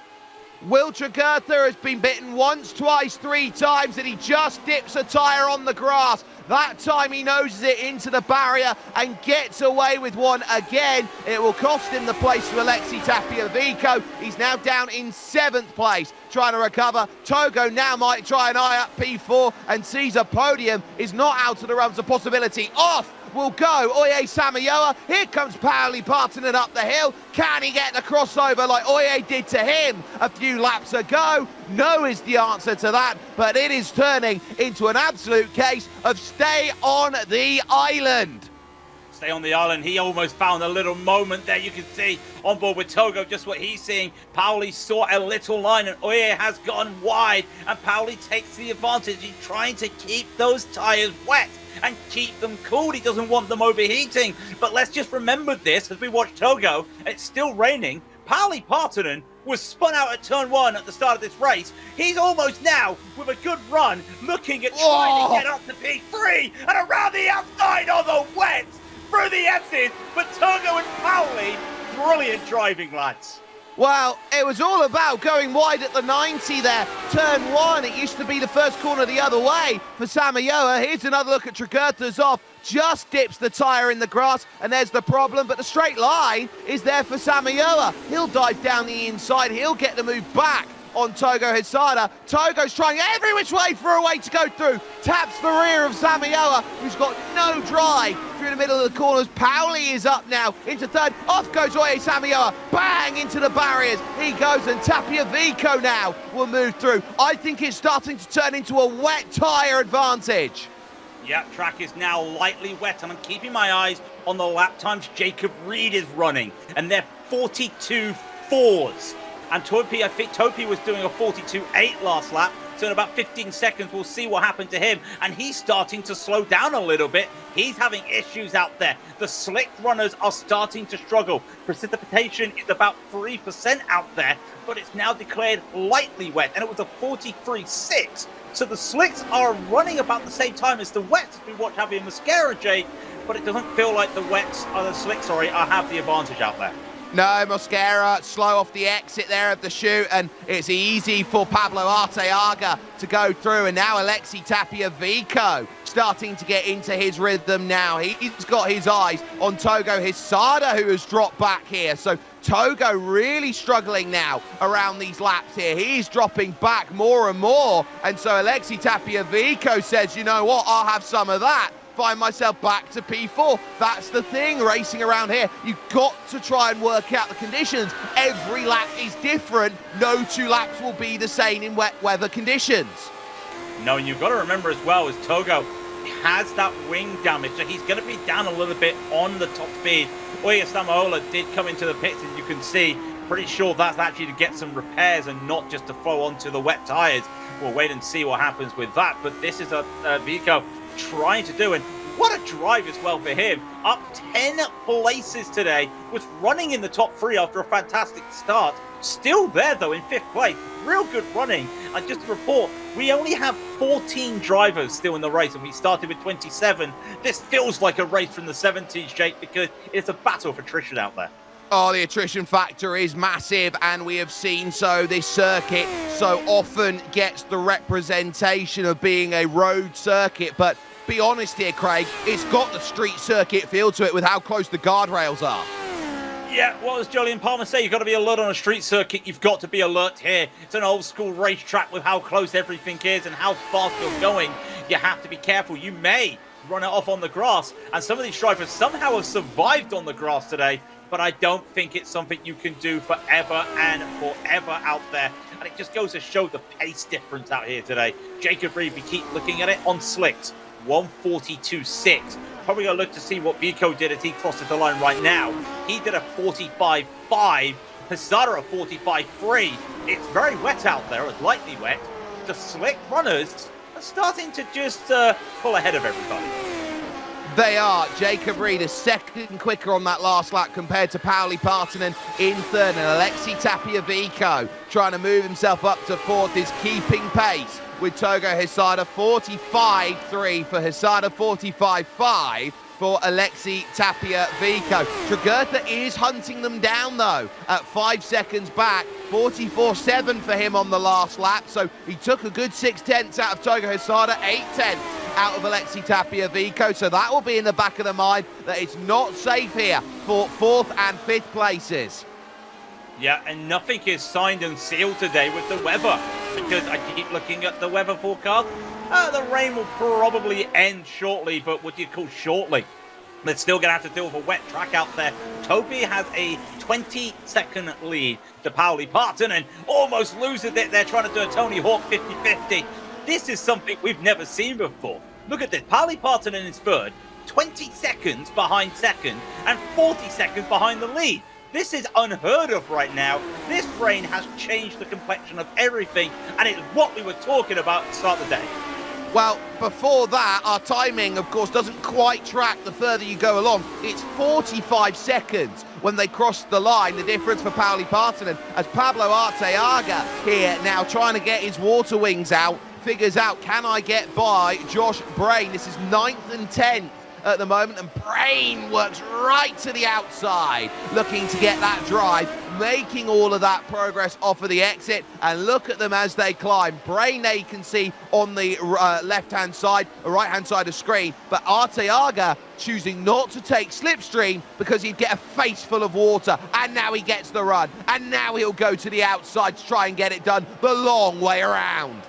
Will Tregurtha has been bitten once, twice, 3 times, and he just dips a tyre on the grass. That time he noses it into the barrier and gets away with one again. It will cost him the place to Alexei Tapiavico. He's now down in 7th place, trying to recover. Togo now might try an eye up P4 and sees a podium. Is not out of the realms of possibility. Off will go Oye Samayoa. Here comes Pauli Partanen up the hill. Can he get the crossover like Oye did to him a few laps ago? No is the answer to that, but it is turning into an absolute case of stay on the island. Stay on the island. He almost found a little moment there. You can see on board with Togo just what he's seeing. Pauli saw a little line and Oye has gone wide, and Pauli takes the advantage. He's trying to keep those tyres wet and keep them cool. He doesn't want them overheating. But let's just remember this as we watch Togo. It's still raining. Pauli Partanen was spun out at turn 1 at the start of this race. He's almost now, with a good run, looking at trying to get up to P3 and around the outside on the wet through the S's. But Togo and Pauli, brilliant driving, lads. Well, it was all about going wide at the 90 there. Turn 1, it used to be the first corner the other way for Samayoa. Here's another look at Tregurtha's off. Just dips the tyre in the grass, and there's the problem. But the straight line is there for Samayoa. He'll dive down the inside. He'll get the move back on Togo Hisada. Togo's trying every which way for a way to go through. Taps the rear of Samayoa, who's got no drive through the middle of the corners. Pauli is up now into 3rd. Off goes Oye Samayoa. Bang into the barriers. He goes, and Tapiavico now will move through. I think it's starting to turn into a wet tyre advantage. Yep, track is now lightly wet, and I'm keeping my eyes on the lap times Jacob Reed is running, and they're 42.4s. And Topi, I think Topi was doing a 42.8 last lap, so in about 15 seconds we'll see what happened to him, and he's starting to slow down a little bit. He's having issues out there. The slick runners are starting to struggle. Precipitation is about 3% out there, but it's now declared lightly wet, and it was a 43.6. So the slicks are running about the same time as the wets. We watch Javier Mosquera, Jake, but it doesn't feel like the slicks have the advantage out there. No, Mosquera slow off the exit there of the chute, and it's easy for Pablo Arteaga to go through. And now Alexi Tapia Vico starting to get into his rhythm now. He's got his eyes on Togo Hisada, who has dropped back here. So Togo really struggling now around these laps here. He's dropping back more and more. And so Alexi Tapia Vico says, you know what, I'll have some of that. Find myself back to P4. That's the thing, racing around here. You've got to try and work out the conditions. Every lap is different. No 2 laps will be the same in wet weather conditions. No, and you've got to remember as well, as Togo has that wing damage, so he's going to be down a little bit on the top speed. Oya Samaola did come into the pits, and you can see, pretty sure that's actually to get some repairs and not just to flow onto the wet tyres. We'll wait and see what happens with that, but this is a Vico trying to do, and what a drive as well for him. Up 10 places today, was running in the top 3 after a fantastic start. Still there though in 5th place, real good running. And just to report, we only have 14 drivers still in the race, and we started with 27. This feels like a race from the 70s, Jake, because it's a battle for attrition out there. Oh, the attrition factor is massive, and we have seen so this circuit so often gets the representation of being a road circuit. But be honest here, Craig, it's got the street circuit feel to it with how close the guardrails are. Yeah, what does Jolyon Palmer say? You've got to be alert on a street circuit. You've got to be alert here. It's an old school racetrack with how close everything is and how fast you're going. You have to be careful. You may run it off on the grass, and some of these drivers somehow have survived on the grass today, but I don't think it's something you can do forever and forever out there. And it just goes to show the pace difference out here today. Jacob Reed, we keep looking at it on slicks, 142.6. Probably going to look to see what Vico did as he crosses the line right now. He did a 45.5, Hisada a 45.3. It's very wet out there, it's lightly wet. The slick runners are starting to just pull ahead of everybody. They are. Jacob Reed is second quicker on that last lap compared to Pauli Partanen in 3rd, and Alexi Tapia Vico trying to move himself up to 4th is keeping pace with Togo Hisada. 45.3 for Hisada, 45.5 for Alexi Tapia Vico. Tregurtha is hunting them down though at 5 seconds back. 44.7 for him on the last lap, so he took a good 6/10 out of Togo Hisada, 8/10 out of Alexi Tapia Vico, so that will be in the back of the mind that it's not safe here for 4th and 5th places. Yeah, and nothing is signed and sealed today with the weather, because I keep looking at the weather forecast. The rain will probably end shortly, but what do you call shortly? They're still going to have to deal with a wet track out there. Toby has a 20-second lead to Pauli Partanen, almost loses it. They're trying to do a Tony Hawk 50-50. This is something we've never seen before. Look at this. Pauli Partanen is 3rd, 20 seconds behind 2nd, and 40 seconds behind the lead. This is unheard of right now. This rain has changed the complexion of everything, and it's what we were talking about at the start of the day. Well, before that, our timing, of course, doesn't quite track the further you go along. It's 45 seconds when they cross the line, the difference for Pauli Partanen, as Pablo Arteaga here now trying to get his water wings out, figures out, can I get by Josh Brain? This is 9th and 10th at the moment, and Brain works right to the outside, looking to get that drive, making all of that progress off of the exit, and look at them as they climb. Brain there you can see on the left-hand side, the right-hand side of screen, but Arteaga choosing not to take slipstream because he'd get a face full of water, and now he gets the run, and now he'll go to the outside to try and get it done the long way around.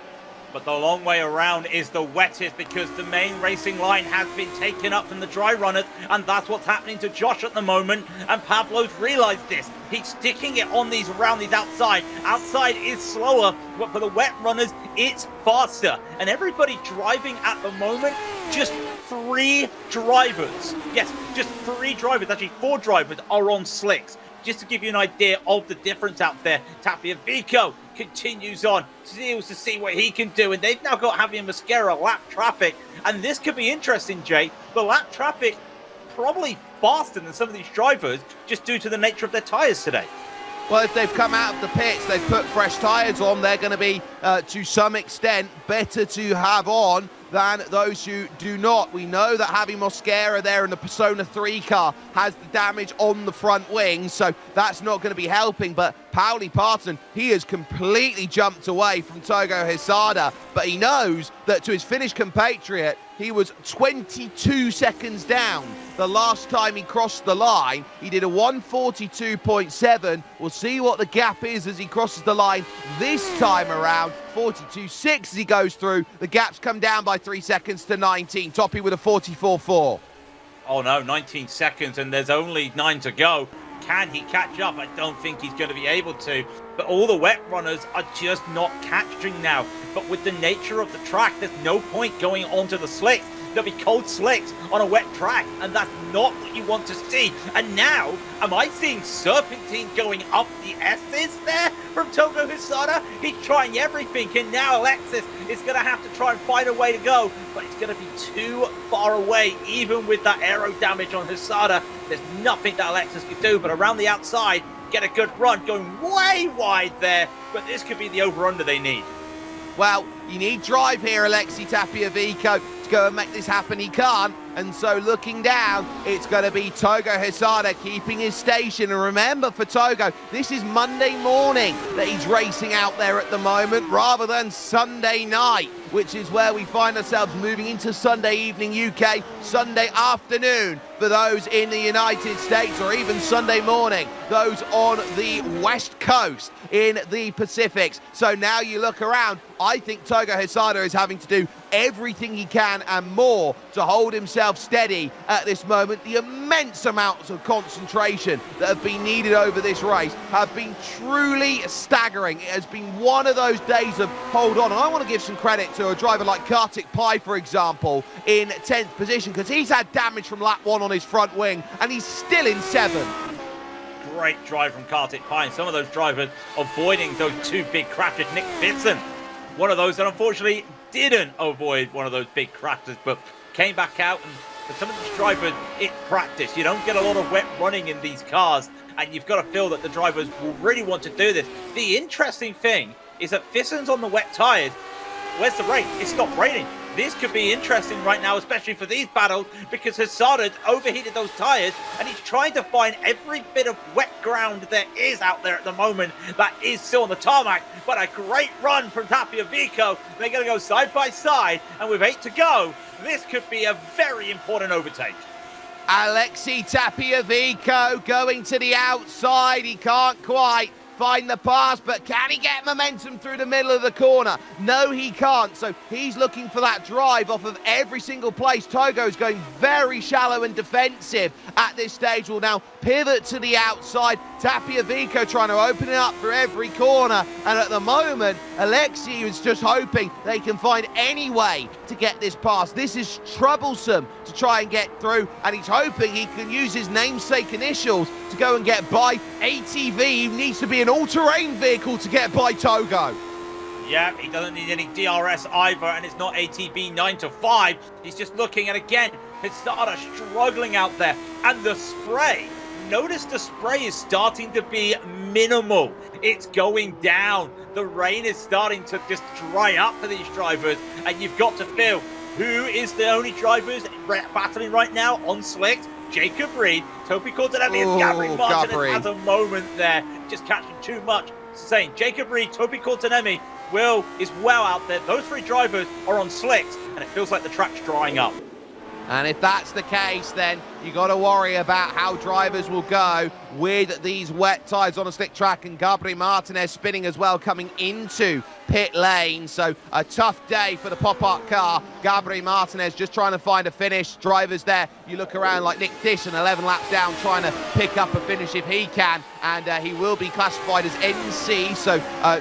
But the long way around is the wettest, because the main racing line has been taken up from the dry runners, and that's what's happening to Josh at the moment. And Pablo's realised this. He's sticking it on these around these outside. Outside is slower, but for the wet runners, it's faster. And everybody driving at the moment, just 3 drivers. Yes, just 3 drivers. Actually, 4 drivers are on slicks. Just to give you an idea of the difference out there, Tapia Vico continues on, deals to see what he can do, and they've now got Javier Mosquera lap traffic, and this could be interesting, Jay. The lap traffic probably faster than some of these drivers, just due to the nature of their tyres today. Well, if they've come out of the pits, they've put fresh tyres on, they're going to be, to some extent, better to have on than those who do not. We know that having Mosquera there in the Persona 3 car has the damage on the front wing, so that's not going to be helping. But Pauli Parton, he has completely jumped away from Togo Hisada, but he knows that to his Finnish compatriot, he was 22 seconds down the last time he crossed the line. He did a 1:42.7. We'll see what the gap is as he crosses the line this time around. 42.6 as he goes through. The gap's come down by 3 seconds to 19. Toppy with a 44.4. Oh no, 19 seconds and there's only 9 to go. Can he catch up? I don't think he's going to be able to. But all the wet runners are just not catching now. But with the nature of the track, there's no point going onto the slicks. There'll be cold slicks on a wet track, and that's not what you want to see. And now, am I seeing Serpentine going up the S's there from Togo Hisada? He's trying everything, and now Alexis is going to have to try and find a way to go, but it's going to be too far away, even with that aero damage on Hisada. There's nothing that Alexis can do, but around the outside, get a good run, going way wide there, but this could be the over-under they need. Well, you need drive here, Alexi Tapiavico, to go and make this happen. He can't. And so looking down, it's going to be Togo Hisada keeping his station. And remember, for Togo, this is Monday morning that he's racing out there at the moment, rather than Sunday night, which is where we find ourselves moving into Sunday evening UK, Sunday afternoon for those in the United States, or even Sunday morning, those on the West Coast in the Pacifics. So now you look around, I think Togo Hisada is having to do everything he can and more to hold himself steady at this moment. The immense amounts of concentration that have been needed over this race have been truly staggering. It has been one of those days of hold on. And I want to give some credit to a driver like Kartik Pai, for example, in 10th position, because he's had damage from lap 1 on his front wing and he's still in 7th. Great drive from Kartik Pai. Some of those drivers avoiding those 2 big crashes. Nick Bitson, one of those that unfortunately didn't avoid one of those big crashes, but came back out. And for some of these drivers, it's practice. You don't get a lot of wet running in these cars, and you've got to feel that the drivers will really want to do this. The interesting thing is that Fisson's on the wet tyres. Where's the rain? It stopped raining. This could be interesting right now, especially for these battles, because Hisada's overheated those tyres, and he's trying to find every bit of wet ground there is out there at the moment that is still on the tarmac. But a great run from Tapiavico. They're going to go side by side, and with 8 to go, this could be a very important overtake. Alexi Tapiavico going to the outside. He can't quite find the pass, but can he get momentum through the middle of the corner? No, he can't. So he's looking for that drive off of every single place. Togo's going very shallow and defensive at this stage. Will now pivot to the outside. Tapiavico trying to open it up for every corner. And at the moment, Alexi is just hoping they can find any way to get this past. This is troublesome to try and get through, and he's hoping he can use his namesake initials to go and get by ATV. He needs to be an all-terrain vehicle to get by Togo. Yeah, he doesn't need any DRS either, and it's not ATB 9 to 5. He's just looking, and again, Hisada struggling out there. And the spray, notice the spray is starting to be minimal. It's going down. The rain is starting to just dry up for these drivers, and you've got to feel who is the only drivers battling right now on slicks. Jacob Reed, Toby Cortinelli, and Gabri Martinez has a moment there, just catching too much. Saying Jacob Reed, Toby Cortinelli, Will is well out there. Those 3 drivers are on slicks, and it feels like the track's drying up. And if that's the case, then you got to worry about how drivers will go with these wet tyres on a slick track, and Gabri Martinez spinning as well coming into pit lane. So a tough day for the pop-up car. Gabri Martinez just trying to find a finish. Drivers there, you look around like Nick Thiessen, 11 laps down, trying to pick up a finish if he can. And he will be classified as NC, so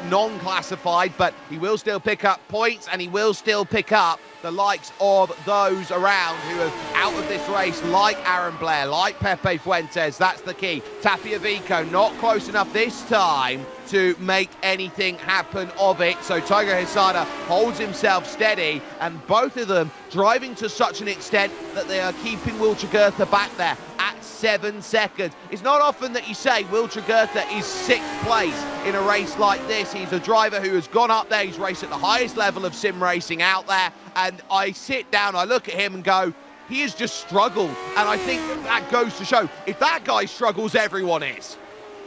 non-classified, but he will still pick up points, and he will still pick up the likes of those around who are out of this race, like Aaron Blair, like Pepe Fuentes. That's the key. Tapiavico not close enough this time to make anything happen of it. So Togo Hisada holds himself steady, and both of them driving to such an extent that they are keeping Will Jagurtha back there at 7 seconds. It's not often that you say Will Tragerta is 6th place in a race like this. He's a driver who has gone up there. He's raced at the highest level of sim racing out there. And I sit down, I look at him and go, he has just struggled. And I think that goes to show, if that guy struggles, everyone is.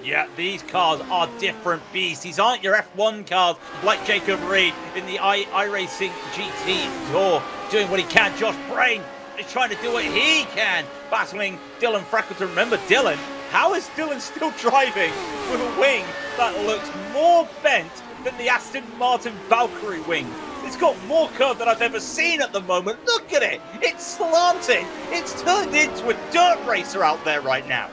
Yeah, these cars are different beasts. These aren't your F1 cars like Jacob Reed in the iRacing GT Tour, doing what he can. Josh Brain is trying to do what he can, battling Dylan Freckleton. Remember Dylan? How is Dylan still driving with a wing that looks more bent than the Aston Martin Valkyrie wing? It's got more curve than I've ever seen at the moment. Look at it. It's slanting. It's turned into a dirt racer out there right now.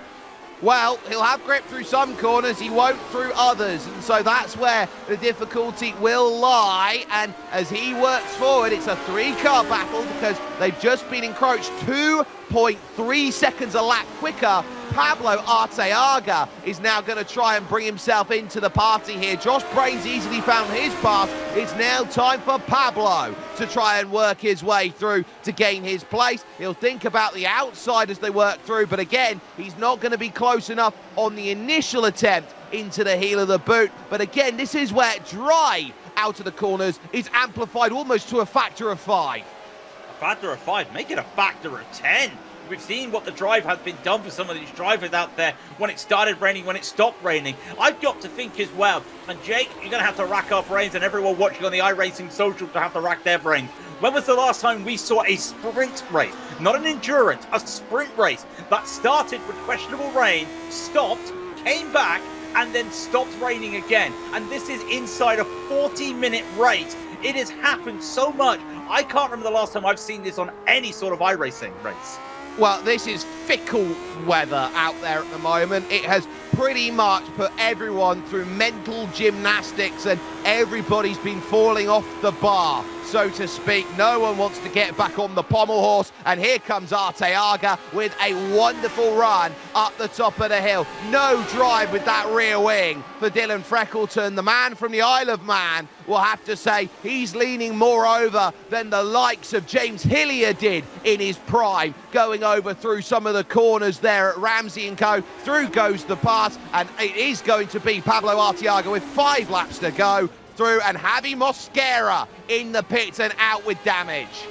Well, he'll have grip through some corners, he won't through others, and so that's where the difficulty will lie. And as he works forward, it's a 3-car battle because they've just been encroached 2.3 seconds a lap quicker. Pablo Arteaga is now going to try and bring himself into the party here. Josh Brain's easily found his path. It's now time for Pablo to try and work his way through to gain his place. He'll think about the outside as they work through, but again, he's not going to be close enough on the initial attempt into the heel of the boot. But again, this is where drive out of the corners is amplified almost to a factor of 5. A factor of 5? Make it a factor of 10. We've seen what the drive has been done for some of these drivers out there when it started raining, when it stopped raining. I've got to think as well, and Jake, you're going to have to rack our brains, and everyone watching on the iRacing social to have to rack their brains. When was the last time we saw a sprint race, not an endurance, a sprint race that started with questionable rain, stopped, came back, and then stopped raining again? And this is inside a 40-minute race. It has happened so much. I can't remember the last time I've seen this on any sort of iRacing race. Well, this is fickle weather out there at the moment. It has pretty much put everyone through mental gymnastics and everybody's been falling off the bar, so to speak. No one wants to get back on the pommel horse, and here comes Arteaga with a wonderful run up the top of the hill. No drive with that rear wing for Dylan Freckleton. The man from the Isle of Man will have to say he's leaning more over than the likes of James Hillier did in his prime, going over through some of the corners there at Ramsey & Co. Through goes the pass, and it is going to be Pablo Arteaga with 5 laps to go through, and Javi Mosquera in the pits and out with damage.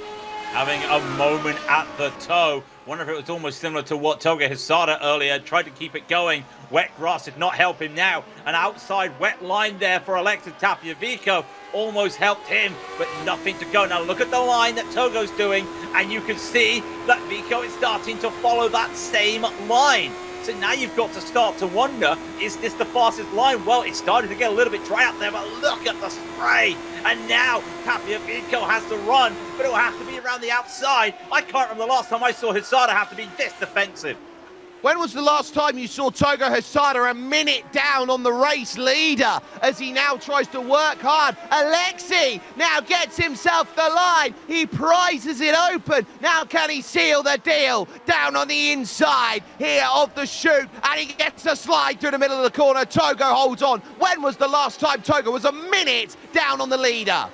Having a moment at the toe. Wonder if it was almost similar to what Toga Hisada earlier tried to keep it going. Wet grass did not help him now. An outside wet line there for Alexis Tapiavico almost helped him, but nothing to go. Now look at the line that Togo's doing, and you can see that Vico is starting to follow that same line. So now you've got to start to wonder, is this the fastest line? Well, it's starting to get a little bit dry out there, but look at the spray. And now Tapiavico has to run, but it'll have to be around the outside. I can't remember the last time I saw Hisada have to be this defensive. When was the last time you saw Togo Hisada a minute down on the race leader as he now tries to work hard? Alexi now gets himself the line. He prizes it open. Now can he seal the deal? Down on the inside here of the chute, and he gets a slide through the middle of the corner. Togo holds on. When was the last time Togo was a minute down on the leader?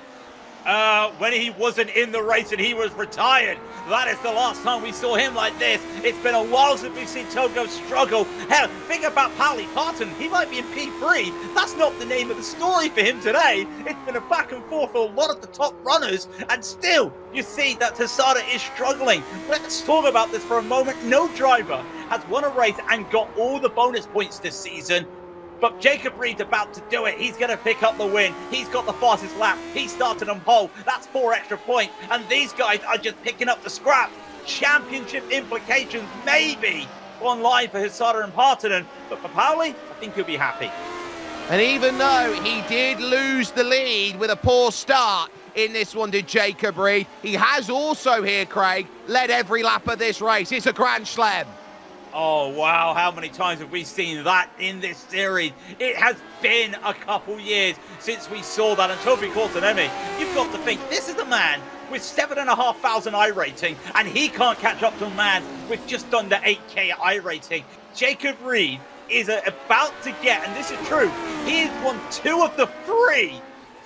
When he wasn't in the race and he was retired. That is the last time we saw him like this. It's been a while since we've seen Togo struggle. Hell, think about Pally Parton. He might be in P3. That's not the name of the story for him today. It's been a back and forth for a lot of the top runners, and still, you see that Hisada is struggling. Let's talk about this for a moment. No driver has won a race and got all the bonus points this season. But Jacob Reed's about to do it. He's going to pick up the win. He's got the fastest lap. He started on pole. That's 4 extra points. And these guys are just picking up the scrap. Championship implications maybe online for Hisada and Partonen. But for Pauli, I think he'll be happy. And even though he did lose the lead with a poor start in this one to Jacob Reed, he has also here, Craig, led every lap of this race. It's a Grand Slam. Oh, wow. How many times have we seen that in this series? It has been a couple years since we saw that. And Toby Kortanemi, you've got to think, this is a man with 7,500 I rating, and he can't catch up to a man with just under 8K I rating. Jacob Reed is about to get, and this is true, he has won 2 of the 3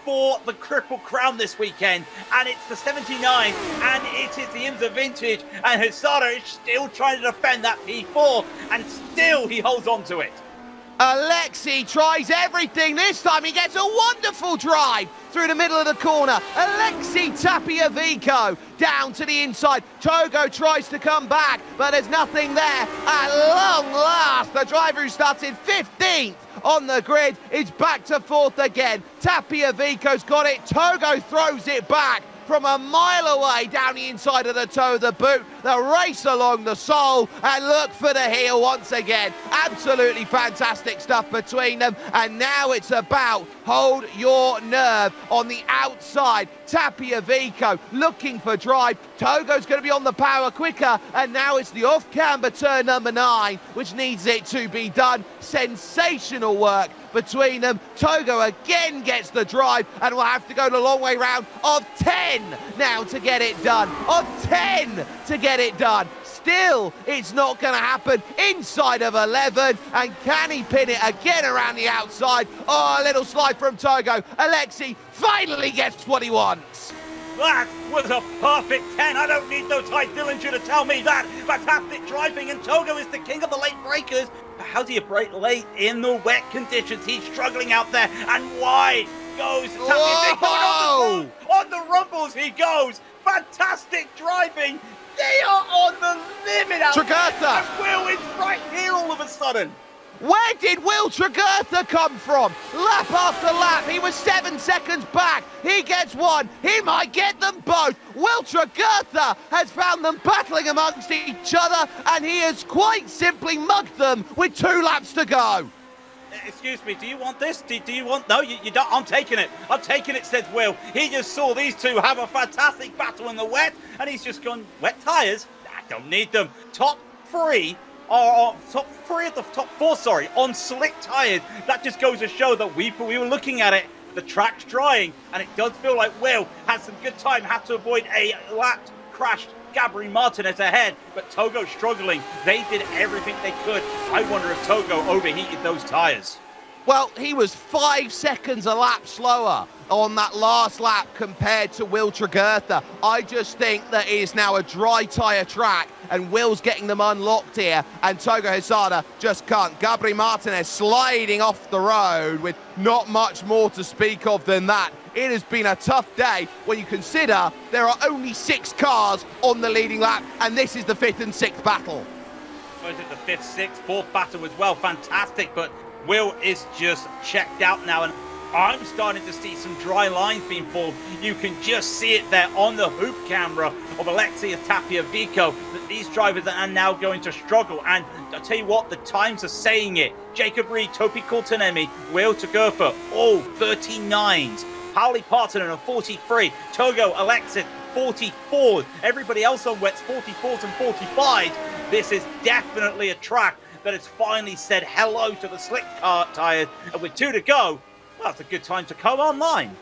for the Triple Crown this weekend, and it's the 79, and it is the IMSA Vintage, and Hesada is still trying to defend that P4, and still he holds on to it. Alexi tries everything. This time he gets a wonderful drive through the middle of the corner. Alexi Tapiavico down to the inside. Togo tries to come back, but there's nothing there. At long last, the driver who started 15th on the grid is back to 4th again. Tapiavico's got it. Togo throws it back from a mile away down the inside of the toe of the boot. The race along the sole, and look for the heel once again. Absolutely fantastic stuff between them, and now it's about hold your nerve on the outside. Tapiavico looking for drive. Togo's going to be on the power quicker, and now it's the off-camber turn number 9, which needs it to be done. Sensational work between them. Togo again gets the drive, and will have to go the long way round of 10 now to get it done. Of 10 to get it done. Still, it's not going to happen inside of 11, and can he pin it again around the outside? Oh, a little slide from Togo. Alexi finally gets what he wants. That was a perfect 10. I don't need no Ty Dillinger to tell me that. Fantastic driving, and Togo is the king of the late breakers. But how do you brake late in the wet conditions? He's struggling out there, and wide goes Whoa! on the rumbles he goes. Fantastic driving. They are on the limit out Tregurtha. there. And Will is right here all of a sudden. Where did Will Tregurtha come from? Lap after lap, he was 7 seconds back. He gets one, he might get them both. Will Tregurtha has found them battling amongst each other, and he has quite simply mugged them with 2 laps to go. Excuse me, do you want this? Do you want... No, you don't. I'm taking it. I'm taking it, says Will. He just saw these two have a fantastic battle in the wet, and he's just gone, wet tyres? I don't need them. Top 3 of the top 4, sorry, on slick tyres. That just goes to show that we were looking at it, the track's drying, and it does feel like Will had some good time, had to avoid a lap crashed Gabri Martinez ahead, but Togo struggling. They did everything they could. I wonder if Togo overheated those tyres. Well, he was 5 seconds a lap slower on that last lap compared to Will Tregurtha. I just think that it is now a dry tyre track, and Will's getting them unlocked here, and Togo Hesada just can't. Gabri Martinez sliding off the road with not much more to speak of than that. It has been a tough day when you consider there are only 6 cars on the leading lap, and this is the 5th and 6th battle. Was it the 5th, 6th, 4th battle as well? Fantastic, but Will is just checked out now, and I'm starting to see some dry lines being formed. You can just see it there on the hoop camera of Alexi Tapiavico, that these drivers are now going to struggle. And I'll tell you what, the times are saying it. Jacob Reed, Topi Kultanemi, Will Tregurtha, all 39s. Pauli Partonen, a 43. Togo, Alexis, 44s. Everybody else on wets, 44s and 45s. This is definitely a track that has finally said hello to the slick car tyres. And with 2 to go, well, that's a good time to come online.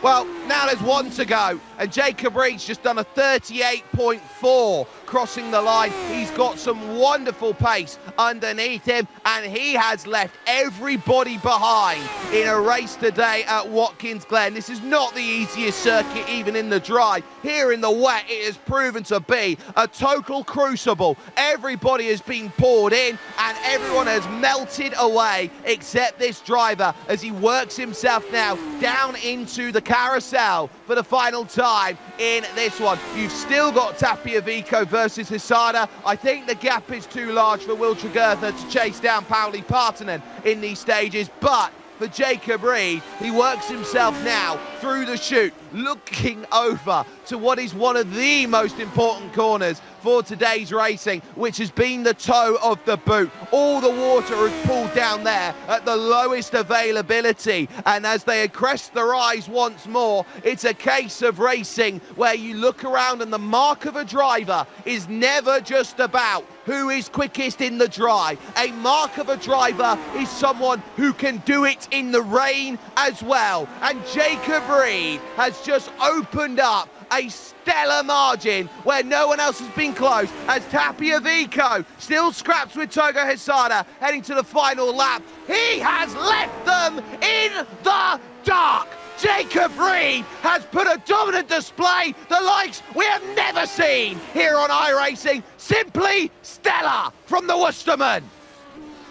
Well, now there's 1 to go, and Jacob Reed's just done a 38.4 crossing the line. He's got some wonderful pace underneath him, and he has left everybody behind in a race today at Watkins Glen. This is not the easiest circuit, even in the dry. Here in the wet, it has proven to be a total crucible. Everybody has been poured in, and everyone has melted away, except this driver, as he works himself now down into the carousel for the final time in this one. You've still got Tapiavico versus Hesada. I think the gap is too large for Will Tregurtha to chase down Pauli Partonen in these stages, but for Jacob Reed, he works himself now through the chute, looking over to what is one of the most important corners for today's racing, which has been the toe of the boot. All the water has pulled down there at the lowest availability, and as they crest the rise once more, it's a case of racing where you look around and the mark of a driver is never just about who is quickest in the dry. A mark of a driver is someone who can do it in the rain as well, and Jacob Reed has just opened up a stellar margin where no one else has been close, as Tapiavico still scraps with Togo Hesada heading to the final lap. He has left them in the dark. Jacob Jacob Reed has put a dominant display, the likes we have never seen here on iRacing. Simply stellar from the Worcesterman.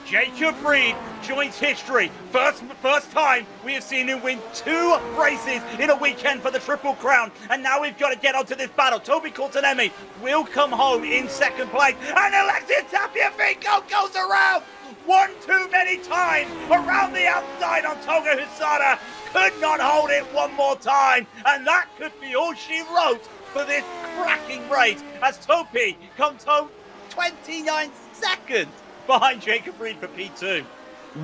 Jacob Reed joins history. First time we have seen him win 2 races in a weekend for the Triple Crown. And now we've got to get onto this battle. Toby Coultonemi will come home in second place. And Alexia Tapiafico goes around one too many times around the outside on Toga Husada. Could not hold it one more time. And that could be all she wrote for this cracking race as Topi comes home 29 seconds behind Jacob Reed for P2.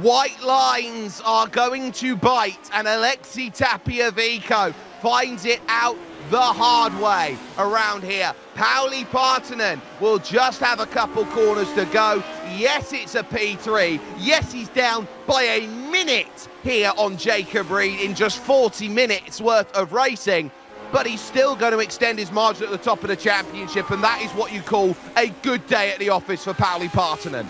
White lines are going to bite, and Alexi Tapiavico finds it out the hard way around here. Pauli Partanen will just have a couple corners to go. Yes, it's a P3. Yes, he's down by a minute here on Jacob Reed in just 40 minutes worth of racing. But he's still going to extend his margin at the top of the championship, and that is what you call a good day at the office for Pauli Partanen.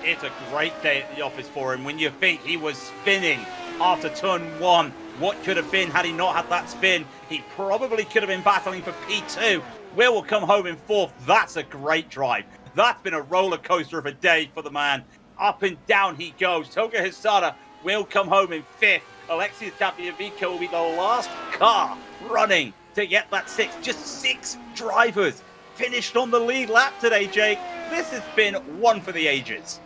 It's a great day at the office for him when you think he was spinning after turn 1. What could have been had he not had that spin? He probably could have been battling for P2. Will come home in 4th. That's a great drive. That's been a roller coaster of a day for the man. Up and down he goes. Toga Husada will come home in 5th. Alexis Tapiavico will be the last car running to get that 6. Just 6 drivers finished on the lead lap today, Jake. This has been one for the ages.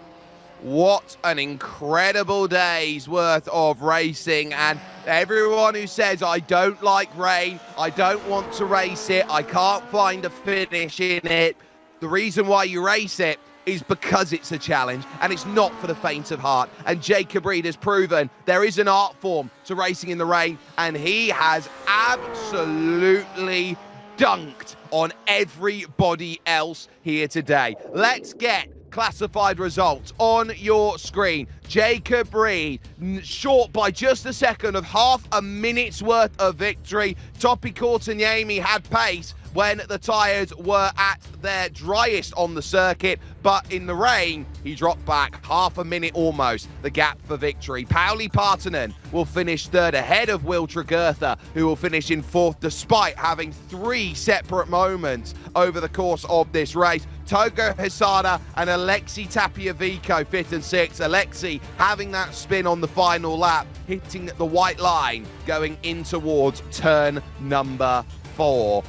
What an incredible day's worth of racing, and everyone who says, I don't like rain, I don't want to race it, I can't find a finish in it, the reason why you race it is because it's a challenge, and it's not for the faint of heart. And Jacob Reed has proven there is an art form to racing in the rain, and he has absolutely dunked on everybody else here today. Let's get classified results on your screen. Jacob Reed, short by just a second of half a minute's worth of victory. Topi Courtaniemi had pace when the tyres were at their driest on the circuit, but in the rain, he dropped back half a minute almost, the gap for victory. Pauli Partanen will finish 3rd ahead of Will Tregurtha, who will finish in 4th despite having 3 separate moments over the course of this race. Togo Husada and Alexi Tapiavico 5th and 6th. Alexi having that spin on the final lap, hitting the white line, going in towards turn number 4,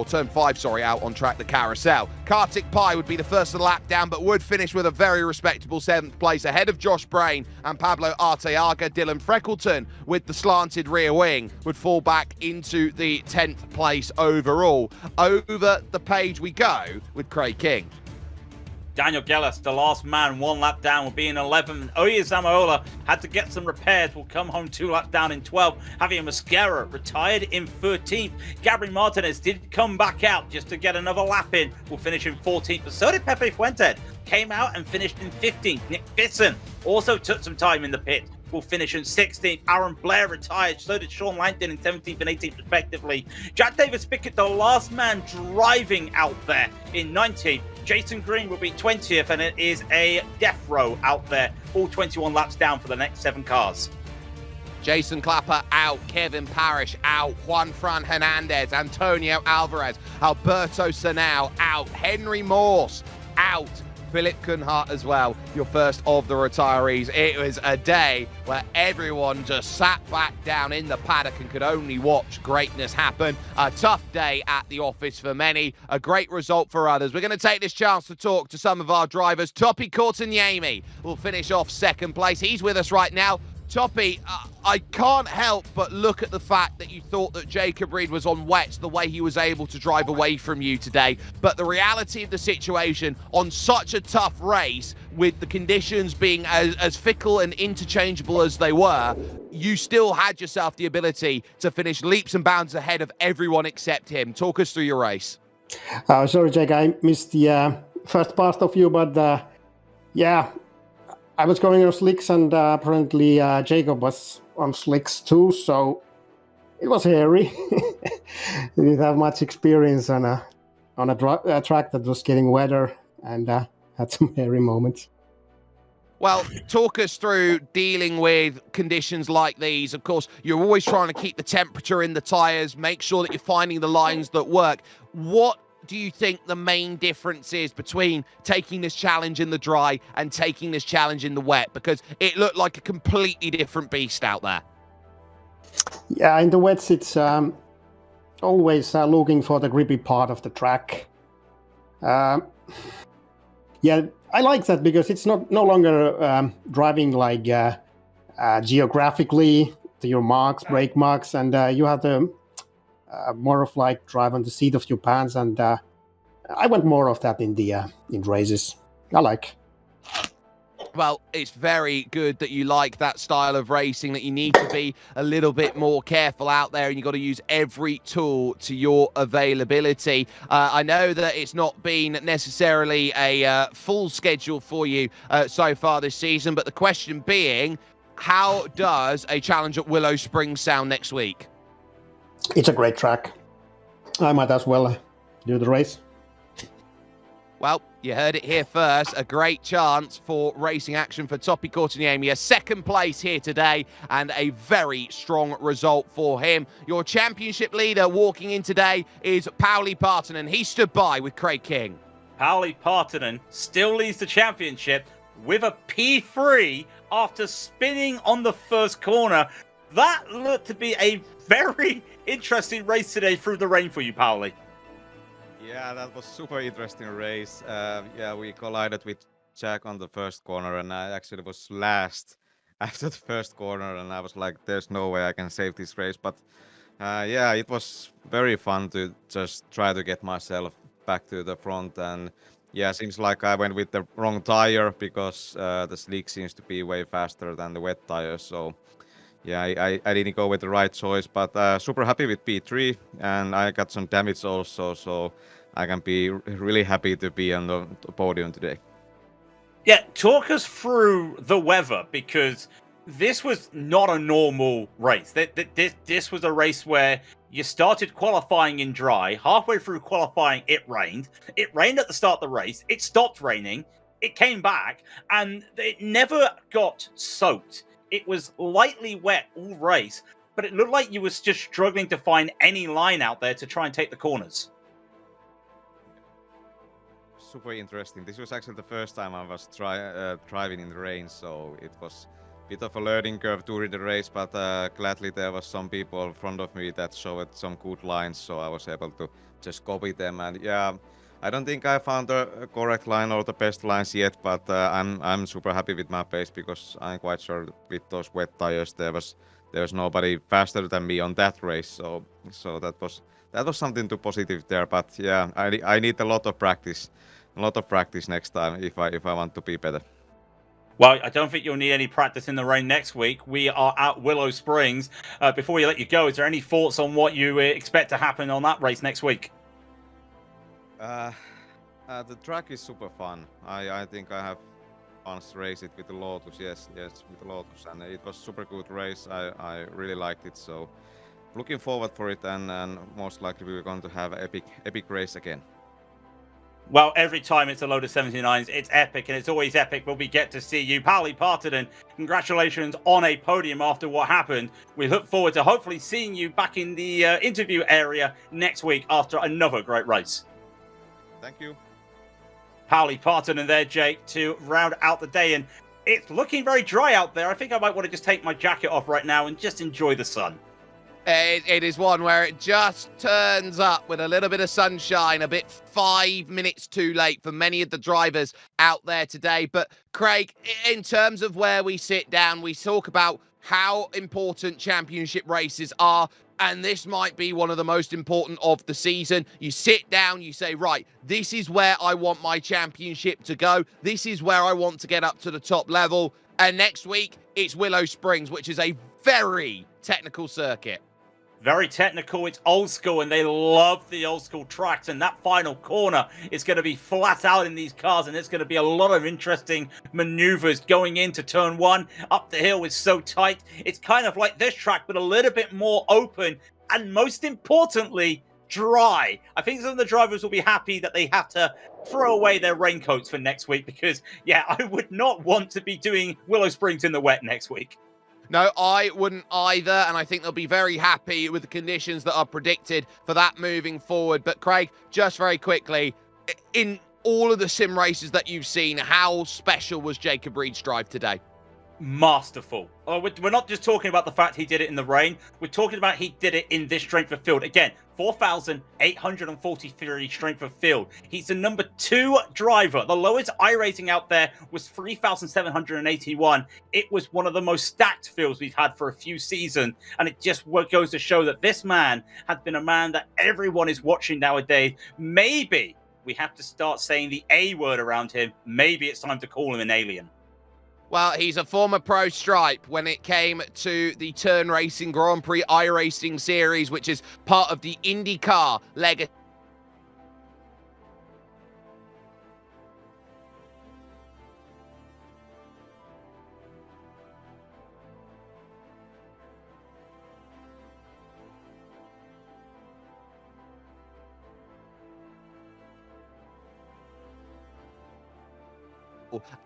turn 5, out on track, the carousel. Kartik Pai would be the first of the lap down, but would finish with a very respectable 7th place ahead of Josh Brain and Pablo Arteaga. Dylan Freckleton with the slanted rear wing would fall back into the 10th place overall. Over the page we go with Craig King. Daniel Gellas, the last man, 1 lap down, will be in 11th. Oya Zamaola had to get some repairs, will come home 2 laps down in 12th. Javier Mosquera retired in 13th. Gabriel Martinez did come back out just to get another lap in, will finish in 14th. But so did Pepe Fuentes, came out and finished in 15th. Nick Fisson also took some time in the pit, will finish in 16th. Aaron Blair retired, so did Sean Langton in 17th and 18th respectively. Jack Davis Pickett, the last man driving out there, in 19th. Jason Green will be 20th, and it is a death row out there, all 21 laps down for the next 7 cars. Jason Clapper out, Kevin Parrish out, Juan Fran Hernandez, Antonio Alvarez, Alberto Sanau out, Henry Morse out, Philip Kunhart as well, your first of the retirees. It was a day where everyone just sat back down in the paddock and could only watch greatness happen. A tough day at the office for many, a great result for others. We're going to take this chance to talk to some of our drivers. Topi Courtaniemi will finish off 2nd place. He's with us right now. Topi, I can't help but look at the fact that you thought that Jacob Reed was on wet the way he was able to drive away from you today. But the reality of the situation on such a tough race, with the conditions being as fickle and interchangeable as they were, you still had yourself the ability to finish leaps and bounds ahead of everyone except him. Talk us through your race. Sorry, Jake, I missed the first part of you, but yeah, I was going on slicks, and apparently Jacob was on slicks too, so it was hairy. He didn't have much experience on a track that was getting wetter, and had some hairy moments. Well, talk us through dealing with conditions like these. Of course, you're always trying to keep the temperature in the tyres, make sure that you're finding the lines that work. What do you think the main difference is between taking this challenge in the dry and taking this challenge in the wet? Because it looked like a completely different beast out there. Yeah, in the wets, it's always looking for the grippy part of the track. Yeah, I like that because it's no longer driving like geographically to your marks, brake marks, and you have to more of like drive on the seat of your pants. And I want more of that in the in races. I like. Well, it's very good that you like that style of racing, that you need to be a little bit more careful out there and you've got to use every tool to your availability. I know that it's not been necessarily a full schedule for you so far this season, but the question being, how does a challenge at Willow Springs sound next week? It's a great track. I might as well do the race. Well, you heard it here first. A great chance for racing action for Topi Korteniemi. A second place here today and a very strong result for him. Your championship leader walking in today is Pauli Partanen. He stood by with Craig King. Pauli Partanen still leads the championship with a P3 after spinning on the first corner. That looked to be a very interesting race today through the rain for you, Pauli. Yeah, that was super interesting race. Yeah, we collided with Jack on the first corner, and I actually was last after the first corner, and I was like, "There's no way I can save this race." But yeah, it was very fun to just try to get myself back to the front, and yeah, seems like I went with the wrong tire because the slick seems to be way faster than the wet tires. So yeah, I didn't go with the right choice, but super happy with P3, and I got some damage also, so I can be really happy to be on the podium today. Yeah, talk us through the weather, because this was not a normal race. This was a race where you started qualifying in dry. Halfway through qualifying, it rained. It rained at the start of the race. It stopped raining. It came back, and it never got soaked. It was lightly wet all race, but it looked like you was just struggling to find any line out there to try and take the corners. Super interesting. This was actually the first time I was driving in the rain, so it was a bit of a learning curve during the race, but gladly there was some people in front of me that showed some good lines, so I was able to just copy them. And yeah, I don't think I found the correct line or the best lines yet, but I'm super happy with my pace because I'm quite sure that with those wet tires there was nobody faster than me on that race, so that was something to positive there. But yeah, I need a lot of practice next time if I want to be better. Well, I don't think you'll need any practice in the rain next week. We are at Willow Springs. Before we let you go, is there any thoughts on what you expect to happen on that race next week? The track is super fun. I think I have once raced it with the Lotus. Yes, with the Lotus, and it was super good race. I really liked it. So looking forward for it, and most likely we're going to have an epic race again. Well, every time it's a Lotus 79s, it's epic, and it's always epic when we get to see you. Pauli Partanen, congratulations on a podium after what happened. We look forward to hopefully seeing you back in the interview area next week after another great race. Thank you. Pauli Partanen there, Jake, to round out the day, and it's looking very dry out there. I think I might want to just take my jacket off right now and just enjoy the sun. It is one where it just turns up with a little bit of sunshine, a bit 5 minutes too late for many of the drivers out there today. But Craig, in terms of where we sit down, we talk about how important championship races are, and this might be one of the most important of the season. You sit down, you say, right, this is where I want my championship to go. This is where I want to get up to the top level. And next week, it's Willow Springs, which is a very technical circuit. Very technical, it's old school, and they love the old school tracks, and that final corner is going to be flat out in these cars, and there's going to be a lot of interesting maneuvers going into turn one. Up the hill is so tight, it's kind of like this track, but a little bit more open, and most importantly, dry. I think some of the drivers will be happy that they have to throw away their raincoats for next week because, yeah, I would not want to be doing Willow Springs in the wet next week. No, I wouldn't either, and I think they'll be very happy with the conditions that are predicted for that moving forward. But Craig, just very quickly, in all of the sim races that you've seen, how special was Jacob Reed's drive today? Masterful. Oh, we're not just talking about the fact he did it in the rain. We're talking about he did it in this strength of field. Again, 4,843 strength of field. He's the number 2 driver. The lowest iRacing out there was 3,781. It was one of the most stacked fields we've had for a few seasons. And it just goes to show that this man has been a man that everyone is watching nowadays. Maybe we have to start saying the A word around him. Maybe it's time to call him an alien. Well, he's a former pro stripe when it came to the Turn Racing Grand Prix iRacing series, which is part of the IndyCar legacy.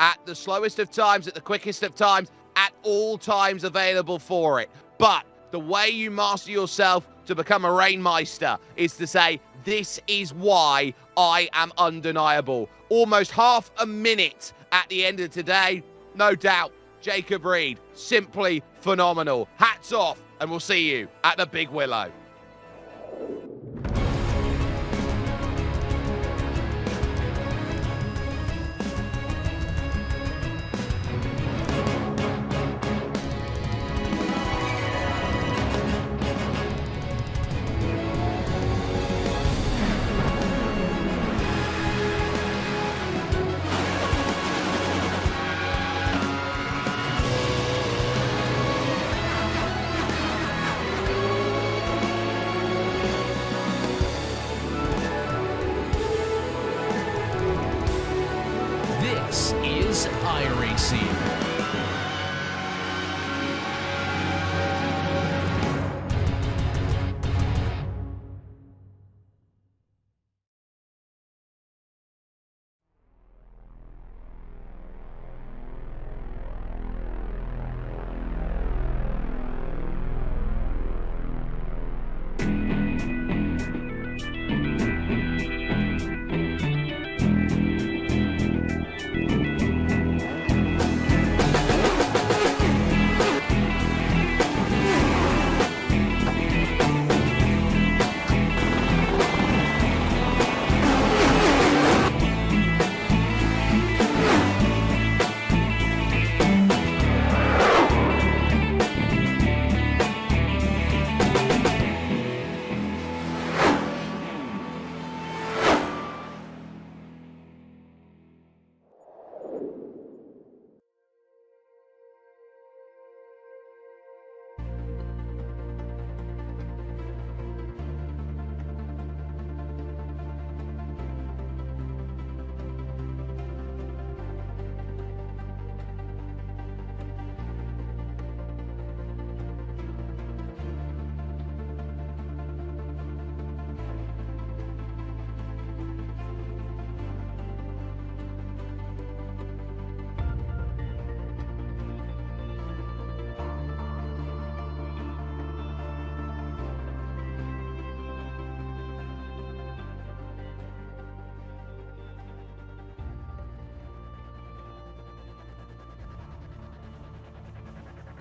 At the slowest of times, at the quickest of times, at all times available for it. But the way you master yourself to become a Rainmeister is to say, this is why I am undeniable. Almost half a minute at the end of today. No doubt, Jacob Reed, simply phenomenal. Hats off, and we'll see you at the Big Willow.